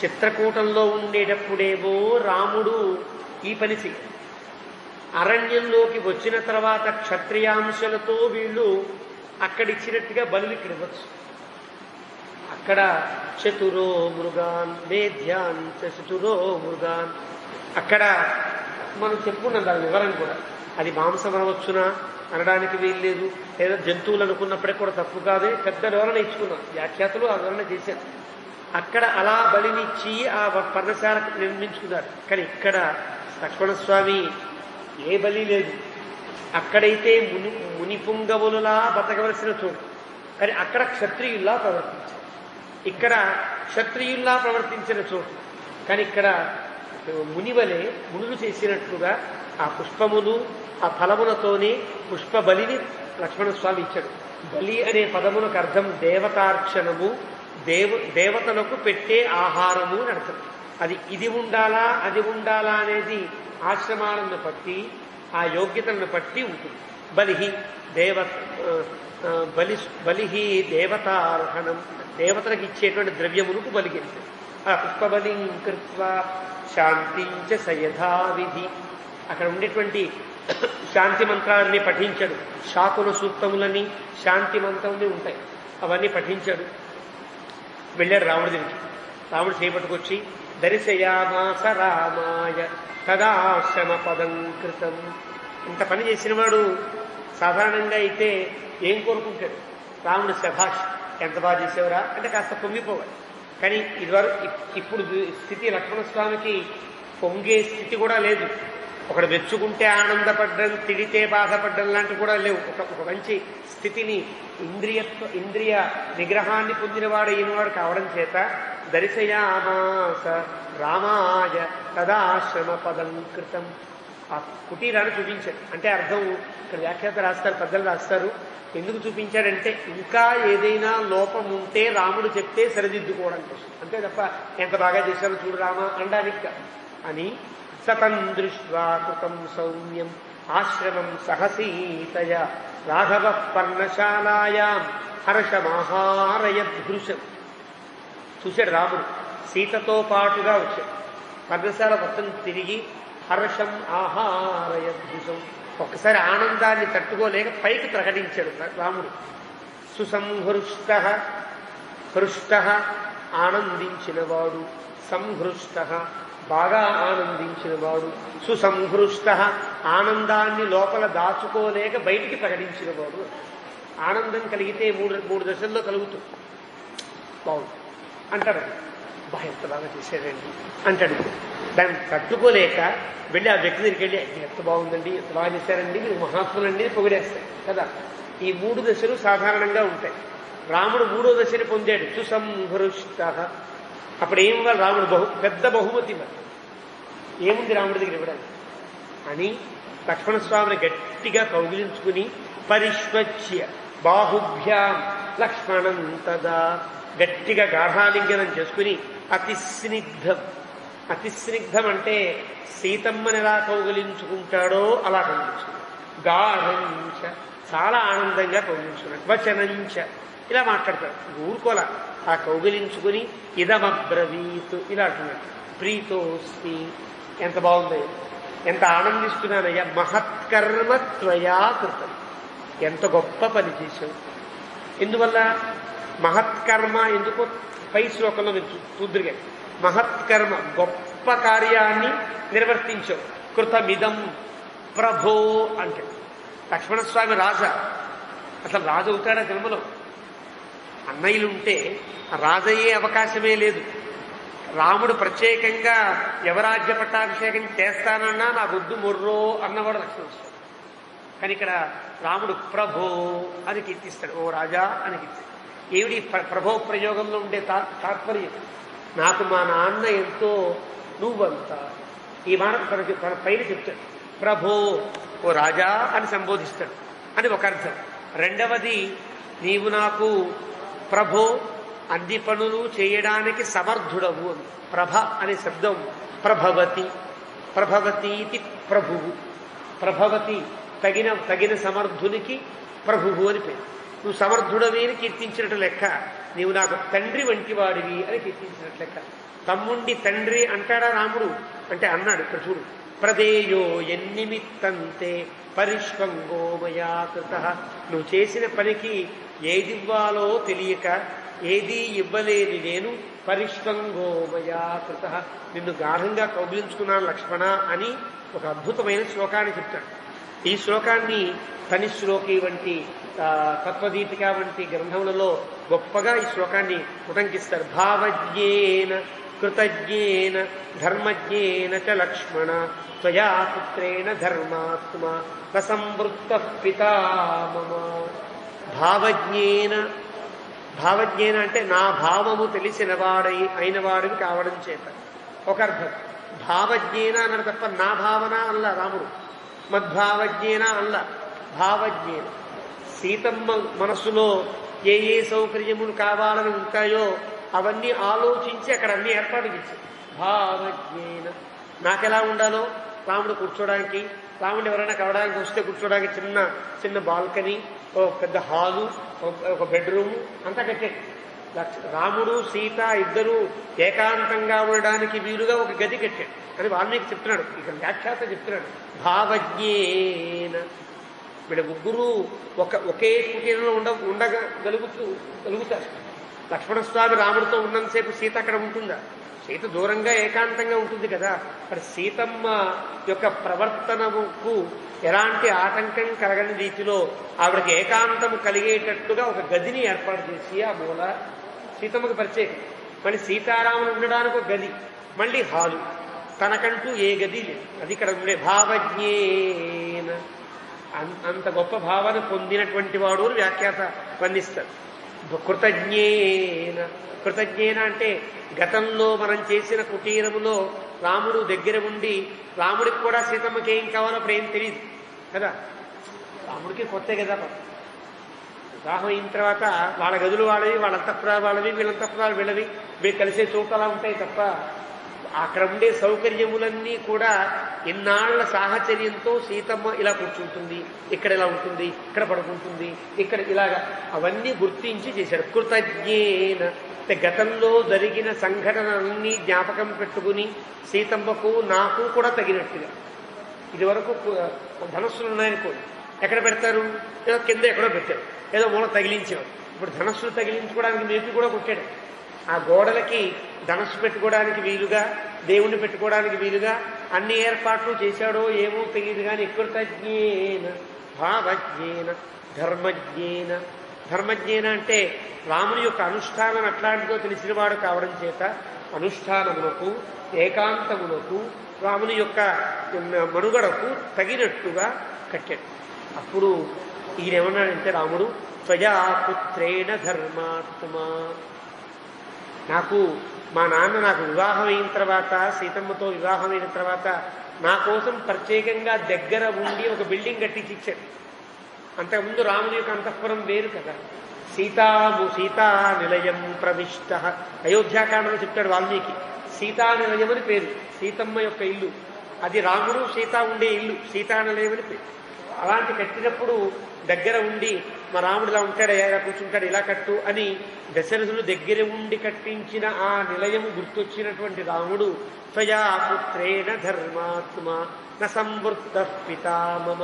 చిత్రకూటంలో ఉండేటప్పుడేమో రాముడు ఈ పని చెయ్యాలి. అరణ్యంలోకి వచ్చిన తర్వాత క్షత్రియాంశలతో వీళ్ళు అక్కడిచ్చినట్టుగా బలులు ఇక్కడ ఇవ్వచ్చు. అక్కడ చతురో మృగాన్ వేద్యాన్ చతురో మృగాన్, అక్కడ మనం చెప్పుకున్నాం దాని వివరం కూడా. అది మాంసం అనవచ్చునా అనడానికి వీల్లేదు, లేదా జంతువులు అనుకున్నప్పుడే కూడా తప్పు కాదే. పెద్ద వివరణ ఇచ్చుకున్నాం, వ్యాఖ్యాతలు ఆ వివరణ చేశారు. అక్కడ అలా బలినిచ్చి ఆ పర్ణశాల నిర్మించుకున్నారు. కానీ ఇక్కడ లక్ష్మణస్వామి ఏ బలి లేదు. అక్కడైతే మునిపుంగవులలా బతకవలసిన చోటు, కానీ అక్కడ క్షత్రియుల్లా ప్రవర్తించారు. ఇక్కడ క్షత్రియుల్లా ప్రవర్తించిన చోటు, కానీ ఇక్కడ మునివలే మునులు చేసినట్లుగా ఆ పుష్పములు ఆ ఫలములతోనే పుష్ప బలిని లక్ష్మణస్వామి ఇచ్చాడు. బలి అనే పదములకు అర్థం దేవతార్చనము, దేవతలకు పెట్టే ఆహారము అని అర్థం. అది ఇది ఉండాలా అది ఉండాలా అనేది ఆశ్రమాలను బట్టి ఆ యోగ్యతలను బట్టి ఉంటుంది. బలిహి దేవతార్హణం, దేవతలకు ఇచ్చేటువంటి ద్రవ్యములకు బలిగింది. ఆ పుష్పబలిం కృత్వా శాంతించ సయథావిధి, అక్కడ ఉండేటువంటి శాంతి మంత్రాన్ని పఠించడు. శాకున సూక్తములని శాంతి మంత్రములు ఉంటాయి. అవన్నీ పఠించాడు. వెళ్ళాడు రాముడి దగ్గరికి. రాముడు చేపట్టుకొచ్చి దర్శయామాస రామాయ తదాశ్రమ పదం కృతం. ఇంత పని చేసినవాడు సాధారణంగా అయితే ఏం కోరుకుంటాడు? రాముడు శభాష్, ఎంత బాగా చేసేవరా అంటే కాస్త పొంగిపోవాలి. కానీ ఇప్పుడు స్థితి లక్ష్మణస్వామికి పొంగే స్థితి కూడా లేదు. ఒకడు మెచ్చుకుంటే ఆనందపడ్డం, తిడితే బాధపడ్డం లాంటివి కూడా లేవు. ఒక మంచి స్థితిని ఇంద్రియ నిగ్రహాన్ని పొందినవాడు అయినవాడు కావడం చేత దర్శయామాస రామాయ తదాశ్రమ పదం కృతం. ఆ కుటీరాన్ని చూపించాడు. అంటే అర్థం ఇక్కడ వ్యాఖ్యాత రాస్తారు, పెద్దలు రాస్తారు. ఎందుకు చూపించాడంటే ఇంకా ఏదైనా లోపం ఉంటే రాముడు చెప్తే సరిదిద్దుకోవడం కోసం, అంతే తప్ప ఎంత బాగా చేశారో చూడు రామా అనడానికి అని. సతం దృష్ట్వా కృతం సౌమ్యం ఆశ్రమం సహసీతయ రాఘవ పర్ణశాలాయాం హర్షమహారయదృశం. చూశాడు రాముడు, సీతతో పాటుగా వచ్చాడు. పర్ణశాల మొత్తం తిరిగి హర్షం ఆహారయదృశం, ఒక్కసారి ఆనందాన్ని తట్టుకోలేక పైకి ప్రకటించాడు రాముడు. సుసంహృష్ట హృష్ట ఆనందించినవాడు, సంహృష్ట బాగా ఆనందించినవాడు, సుసంహృష్ట ఆనందాన్ని లోపల దాచుకోలేక బయటికి ప్రకటించినవాడు. ఆనందం కలిగితే మూడు దశల్లో కలుగుతుంది. బాగుంది అంటాడు. ఎంత బాగా చేశారండి అంటాడు. దాన్ని తట్టుకోలేక వెళ్ళి ఆ వ్యక్తి దగ్గరికి వెళ్ళి ఎంత బాగుందండి, ఎంత బాగా చేశారండి, మీరు మహాత్ములండి పొగిడేస్తాయి కదా. ఈ 3 దశలు సాధారణంగా ఉంటాయి. రాముడు 3వ దశని పొందాడు, సుసంహృష్ట. అప్పుడు ఏం ఇవ్వాలి? రాముడు పెద్ద బహుమతి మరి ఏముంది రాముడి దగ్గర ఇవ్వడానికి అని లక్ష్మణస్వామిని గట్టిగా కౌగిలించుకుని పరిష్వచ్య బాహుభ్యాం లక్ష్మణం తదా గట్టిగా గాఢాలింగనం చేసుకుని అతిస్నిగ్ధం అంటే సీతమ్మని ఎలా కౌగిలించుకుంటాడో అలా కౌగిలించుకున్నాడు. గాఢంచ చాలా ఆనందంగా కౌగిలించుకున్నాడు. వచనంచ ఇలా మాట్లాడతాడు, ఊరుకోలా. ఆ కౌగిలించుకుని ఇదమబ్రవీత్ ఇలా అంటున్నాడు. ప్రీతోస్మి, ఎంత బాగుందయ్యా, ఎంత ఆనందిస్తున్నానయ్యా, మహత్కర్మ త్వయా కృతం, ఎంత గొప్ప పని చేశావు. ఎందువల్ల మహత్కర్మ ఎందుకో పై శ్లోకంలో మీరు చూద్దురుగా, మహత్కర్మ గొప్ప కార్యాన్ని నిర్వర్తించావు. కృతమిదం ప్రభో అంటే లక్ష్మణస్వామి రాజా. అసలు రాజు అవుతాడా జన్మలో? అన్నయ్యలుంటే రాజయ్యే అవకాశమే లేదు. రాముడు ప్రత్యేకంగా యవరాజ్య పట్టాభిషేకం చేస్తానన్నా నా బుద్ధు మొర్రో అన్నవాడు లక్ష్మణస్వామి. కానీ ఇక్కడ రాముడు ప్రభో అని కీర్తిస్తాడు, ఓ రాజా అని కీర్తిస్తాడు. ఏమిటి ప్రభో ప్రయోగంలో ఉండే తాత్పర్యం? నాకు మా నాన్న ఎంతో, నువ్వంతా. ఈ మాట తన పైన చెప్తాడు. ప్రభో, ఓ రాజా అని సంబోధిస్తాడు అని ఒక అర్థం. రెండవది, నీవు నాకు ప్రభో అన్ని పనులు చేయడానికి సమర్థుడవు అని. ప్రభ అనే శబ్దం ప్రభవతి, ప్రభవతీతి ప్రభువు. ప్రభవతి తగిన సమర్థునికి ప్రభువు అని పేరు. నువ్వు సమర్థుడవి అని కీర్తించినట్టు లెక్క. నీవు నాకు తండ్రి వంటి వాడివి అని కీర్తించినట్టు లెక్క. తమ్ముండి తండ్రి అంటాడా రాముడు? అంటే అన్నాడు. ఇక్కడ చూడు, ప్రదేయో ఎన్నిమిత్తంతే పరిష్వంగో మయా కృత. నువ్వు చేసిన పనికి ఏదివ్వాలో తెలియక ఏదీ ఇవ్వలేని నేను పరిష్వంగో మయా కృత, నిన్ను గాఢంగా కౌగిలించుకున్నాను లక్ష్మణ అని ఒక అద్భుతమైన శ్లోకాన్ని చెప్తాడు. ఈ శ్లోకాన్ని తనిశ్లోకి వంటి తత్వదీపిక వంటి గ్రంథములలో గొప్పగా ఈ శ్లోకాన్ని ఉటంకిస్తారు. భావజ్ఞేన కృతజ్ఞేన ధర్మజ్ఞేన చ లక్ష్మణ త్వయా పుత్రేణ ధర్మాత్మ రసంవృత్త పితా మమ. భావజ్ఞేన అంటే నా భావము తెలిసిన అయినవాడివి కావడం చేత ఒక అర్థం. భావజ్ఞేన అన్నాడు తప్ప నా భావన అల్ల రాముడు. మద్భావజ్ఞేన అల్ల, భావజ్ఞేన. సీతమ్మ మనస్సులో ఏ ఏ సౌకర్యములు కావాలని ఉంటాయో అవన్నీ ఆలోచించి అక్కడ అన్ని ఏర్పాటు చేశారు. భావజ్ఞేన నాకెలా ఉండాలో, రాముడు కూర్చోడానికి, రాముడు ఎవరైనా కవడానికి వస్తే కూర్చోడానికి చిన్న బాల్కనీ, ఒక పెద్ద హాలు, ఒక బెడ్రూము అంతా కట్టాడు. రాముడు సీత ఇద్దరు ఏకాంతంగా ఉండడానికి వీలుగా ఒక గది కట్టాడు అని వాల్మీకి చెప్తున్నాడు. ఇక్కడ వ్యాఖ్యాత చెప్తున్నాడు. భావజ్ఞేన వీళ్ళ ముగ్గురు ఒకే కుటీరంలో ఉండగలుగుతారు. లక్ష్మణస్వామి రాముడితో ఉన్నంతసేపు సీత అక్కడ ఉంటుందా? సీత దూరంగా ఏకాంతంగా ఉంటుంది కదా. మరి సీతమ్మ యొక్క ప్రవర్తనకు ఎలాంటి ఆటంకం కలగని రీతిలో ఆవిడకి ఏకాంతము కలిగేటట్టుగా ఒక గదిని ఏర్పాటు చేసి ఆ మూల సీతమ్మకు ప్రత్యేకం. మళ్ళీ సీతారాములు ఉండడానికి ఒక గది, మళ్ళీ హాలు, తనకంటూ ఏ గది లేదు. అది ఇక్కడ ఉండే భావజ్ఞేన. అంత గొప్ప భావన పొందినటువంటి వాడు వ్యాఖ్యాత వర్ణిస్తారు. కృతజ్ఞేన. కృతజ్ఞేన అంటే గతంలో మనం చేసిన కుటీరములో రాముడు దగ్గర ఉండి, రాముడికి కూడా సీతమ్మకి ఏం కావాలో అప్పుడు ఏం తెలియదు కదా. రాముడికి కొత్తే కదా. వివాహం అయిన తర్వాత వాళ్ళ గదులు వాళ్ళవి, వాళ్ళ అంతఃపురాలు వాళ్ళవి, వీళ్ళ అంతఃపురాలు వీళ్ళవి, వీళ్ళు కలిసే చోటు అలా ఉంటాయి తప్ప అక్కడ ఉండే సౌకర్యములన్నీ కూడా ఇన్నాళ్ల సాహచర్యంతో సీతమ్మ ఇలా కూర్చుంటుంది, ఇక్కడ ఇలా ఉంటుంది, ఇక్కడ పడుకుంటుంది, ఇక్కడ ఇలాగా అవన్నీ గుర్తించి చేశాడు. కృతజ్ఞేన అంటే గతంలో జరిగిన సంఘటనలన్నీ జ్ఞాపకం పెట్టుకుని సీతమ్మకు నాకు కూడా తగినట్టుగా. ఇది వరకు ధనస్సులు ఉన్నాయనుకోండి, ఎక్కడ పెడతారు? ఏదో కింద ఎక్కడో పెట్టారు, ఏదో మూల తగిలించాడు. ఇప్పుడు ధనస్సులు తగిలించుకోవడానికి మేపి కూడా కొట్టాడు. ఆ గోడలకి ధనస్సు పెట్టుకోవడానికి వీలుగా, దేవుణ్ణి పెట్టుకోవడానికి వీలుగా అన్ని ఏర్పాట్లు చేశాడో ఏమో తెలియదు. కానీ కృతజ్ఞేన భావజ్ఞేన ధర్మజ్ఞేన. ధర్మజ్ఞేన అంటే రాముని యొక్క అనుష్ఠానం అట్లాంటిదో తెలిసినవాడు కావడం చేత అనుష్ఠానములకు, ఏకాంతములకు, రాముని యొక్క మనుగడకు తగినట్టుగా కట్టాడు. అప్పుడు ఈయనేమన్నాడంటే రాముడు త్వయాపుత్రేణ ధర్మాత్మా. నాకు మా నాన్న నాకు వివాహం అయిన తర్వాత, సీతమ్మతో వివాహం అయిన తర్వాత నా కోసం ప్రత్యేకంగా దగ్గర ఉండి ఒక బిల్డింగ్ కట్టించి ఇచ్చాడు. అంతకుముందు రాముని యొక్క అంతఃపురం వేరు కదా. సీతా నిలయం ప్రవిష్ట. అయోధ్యాకాండలో చెప్తాడు వాల్మీకి. సీతా నిలయం అని పేరు, సీతమ్మ యొక్క ఇల్లు. అది రాముడు సీత ఉండే ఇల్లు, సీతా నిలయం అని పేరు. అలాంటి కట్టినప్పుడు దగ్గర ఉండి మా రాముడు ఇలా ఉంటాడు, ఇలా కూర్చుంటాడు, ఇలా కట్టు అని దశరథులు దగ్గర ఉండి కట్టించిన ఆ నిలయం గుర్తొచ్చినటువంటి రాముడు త్వయా పుత్రేణ ధర్మాత్మ న సంవృత్త పితామమ.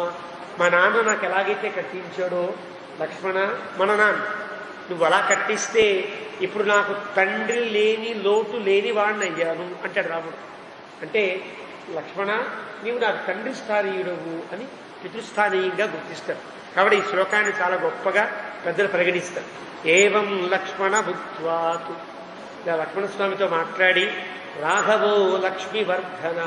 మా నాన్న నాకు ఎలాగైతే కట్టించాడో లక్ష్మణ, మన నాన్న నువ్వు అలా కట్టిస్తే ఇప్పుడు నాకు తండ్రి లేని లోటు లేని వాడిని అయ్యాను అంటాడు రాముడు. అంటే లక్ష్మణ నీవు నాకు తండ్రి స్థానీయుడవు అని పితృస్థానీయంగా గుర్తిస్తారు. కాబట్టి ఈ శ్లోకాన్ని చాలా గొప్పగా పెద్దలు పరిగణిస్తారు. ఏవం లక్ష్మణ భుక్త్వాతు. ఇలా లక్ష్మణస్వామితో మాట్లాడి రాఘవో లక్ష్మీవర్ధన.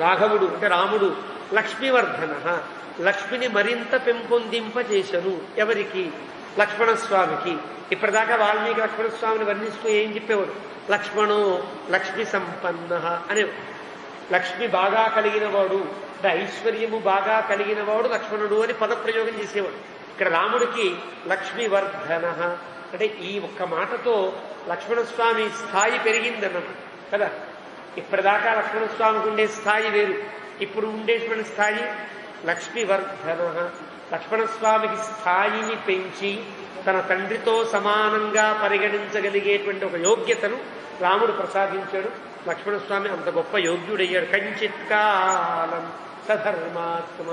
రాఘవుడు అంటే రాముడు లక్ష్మీవర్ధన, లక్ష్మిని మరింత పెంపొందింపజేశను. ఎవరికి? లక్ష్మణస్వామికి. ఇప్పటిదాకా వాల్మీకి లక్ష్మణస్వామిని వర్ణిస్తూ ఏం చెప్పేవాడు? లక్ష్మణో లక్ష్మి సంపన్న అనేవాడు. లక్ష్మి బాగా కలిగిన వాడు, ఐశ్వర్యము బాగా కలిగిన వాడు లక్ష్మణుడు అని పదప్రయోగం చేసేవాడు. ఇక్కడ రాముడికి లక్ష్మీవర్ధన అంటే ఈ ఒక్క మాటతో లక్ష్మణస్వామి స్థాయి పెరిగిందన్నమాట కదా. ఇప్పటిదాకా లక్ష్మణస్వామికి ఉండే స్థాయి వేరు, ఇప్పుడు ఉండేటువంటి స్థాయి లక్ష్మీవర్ధన. లక్ష్మణస్వామికి స్థాయిని పెంచి తన తండ్రితో సమానంగా పరిగణించగలిగేటువంటి ఒక యోగ్యతను రాముడు ప్రసాదించాడు. లక్ష్మణస్వామి అంత గొప్ప యోగ్యుడయ్యాడు. కంచిత్ కాలం సధర్మాత్మ.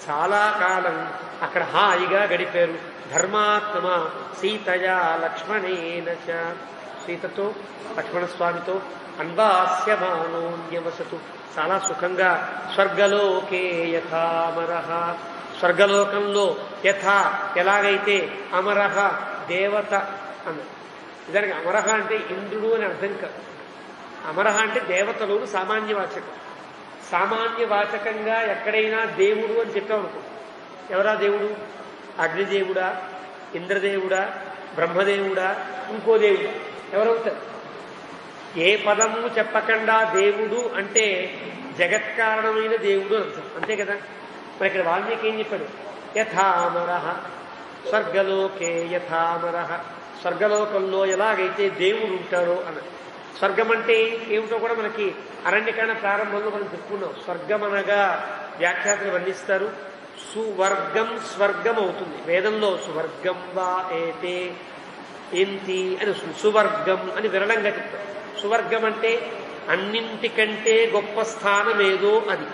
చాలా కాలం అక్కడ హాయిగా గడిపారు. ధర్మాత్మ సీతయా లక్ష్మణేన చ. సీతతో లక్ష్మణస్వామితో అన్వాస్యమానోన్యవసతు. చాలా సుఖంగా స్వర్గలోకే యథామరః. స్వర్గలోకంలో యథా ఎలాగైతే అమరః దేవత అన్న. నిజానికి అమరః అంటే ఇంద్రుడు అని అర్థం కాదు. అమరః అంటే దేవతలు సామాన్యవాచకం. సామాన్యవాచకంగా ఎక్కడైనా దేవుడు అని చెప్పామనుకో, ఎవరా దేవుడు? అగ్నిదేవుడా, ఇంద్రదేవుడా, బ్రహ్మదేవుడా, ఇంకో దేవుడా? ఎవరవుతారు? ఏ పదము చెప్పకుండా దేవుడు అంటే జగత్కారణమైన దేవుడు అర్థం, అంతే కదా. మరి ఇక్కడ వాల్మీకి ఏం చెప్పాడు? యథామరః స్వర్గలోకే యథామరః. స్వర్గలోకంలో ఎలాగైతే దేవుడు ఉంటాడో అన్నది. స్వర్గం అంటే ఏమిటో కూడా మనకి అరణ్యకాండ ప్రారంభంలో మనం చెప్పుకున్నాం. స్వర్గం అనగా వ్యాఖ్యాతలు వర్ణిస్తారు, సువర్గం స్వర్గం అవుతుంది. వేదంలో సువర్గం వా ఏతే ఏంటి అని సువర్గం అని విరళంగా చెప్తారు. సువర్గం అంటే అన్నింటికంటే గొప్ప స్థానం ఏదో అది.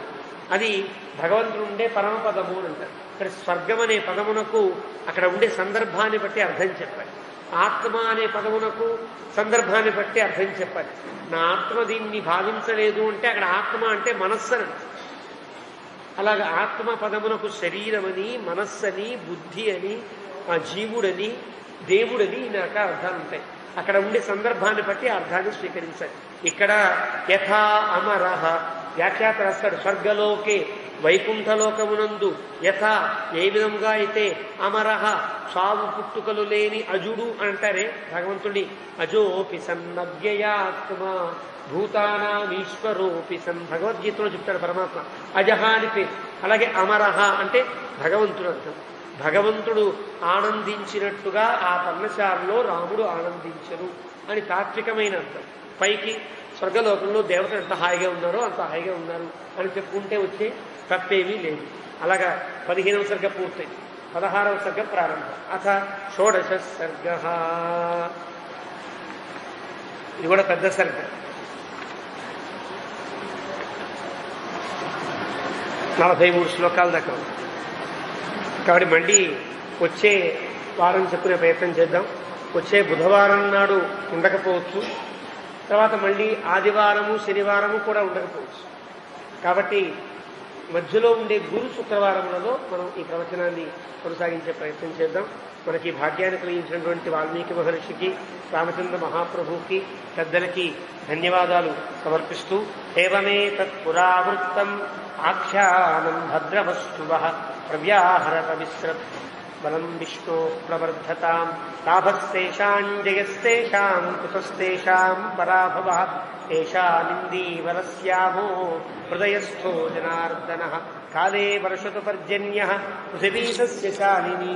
అది భగవంతుడు ఉండే పరమపదము అని అంటారు. ఇక్కడ స్వర్గం అనే పదమునకు అక్కడ ఉండే సందర్భాన్ని బట్టి అర్థం చెప్పాలి. ఆత్మ అనే పదమునకు సందర్భాన్ని బట్టి అర్థం చెప్పాలి. నా ఆత్మ దీన్ని భావించలేదు అంటే అక్కడ ఆత్మ అంటే మనస్సు అని. అలాగే ఆత్మ పదమునకు శరీరమని, మనస్సని, బుద్ధి అని, జీవుడని, దేవుడని ఇన్ని రకాల అర్థాలు ఉంటాయి. అక్కడ ఉండే సందర్భాన్ని బట్టి అర్థాన్ని స్వీకరించాలి. ఇక్కడ యథా అమరః వ్యాఖ్యాత రాస్తాడు, స్వర్గలోకే వైకుంఠలోకమునందు యథా ఏ విధముగా అయితే అమరః సావు పుట్టుకలు లేని అజుడు అంటారే భగవంతుడి, అజోపి సన్నవ్యయాత్మ భూతానామీశ్వరోపి సన్ భగవద్గీతలో చెప్తాడు పరమాత్మ అజహ అని పేరు. అలాగే అమరః అంటే భగవంతుడు అర్థం. భగవంతుడు ఆనందించినట్టుగా ఆ పర్ణశాలలో రాముడు ఆనందించరు అని తాత్వికమైన అర్థం. పైకి స్వర్గలోకంలో దేవతలు ఎంత హాయిగా ఉన్నారో అంత హాయిగా ఉన్నారు అని చెప్పుకుంటే వచ్చే తప్పేమీ లేదు. అలాగా 15వ సర్గ పూర్తయింది, 16వ సర్గ ప్రారంభం. అథ షోడశ సర్గ, ఇది కూడా పెద్ద సర్గ. 43 శ్లోకాల దాకా ఉంది. కాబట్టి మళ్ళీ వచ్చే వారం చెప్పుకునే ప్రయత్నం చేద్దాం. వచ్చే బుధవారం నాడు ఉండకపోవచ్చు, తర్వాత మళ్ళీ ఆదివారము శనివారము కూడా ఉండకపోవచ్చు. కాబట్టి మధ్యలో ఉండే గురు శుక్రవారములలో మనం ఈ ప్రవచనాన్ని కొనసాగించే ప్రయత్నం చేద్దాం. మనకి భాగ్యాన్ని కలిగించినటువంటి వాల్మీకి మహర్షికి, రామచంద్ర మహాప్రభుకి, పెద్దలకి ధన్యవాదాలు సమర్పిస్తూ, ఏవమే తత్పురావృత్తం ఆఖ్యానం భద్రవస్తువః ప్రవ్యాహరత విశ్రత్ బలం విష్ణో ప్రవర్ధతాం లాభస్తేషాం జయస్తేషాం కుతస్తేషాం పరాభవః ఏషా నిందీవరస్యామో హృదయస్థో జనార్దనః కాలే వర్షతు పర్జన్యః పృథివీ సస్యశాలినీ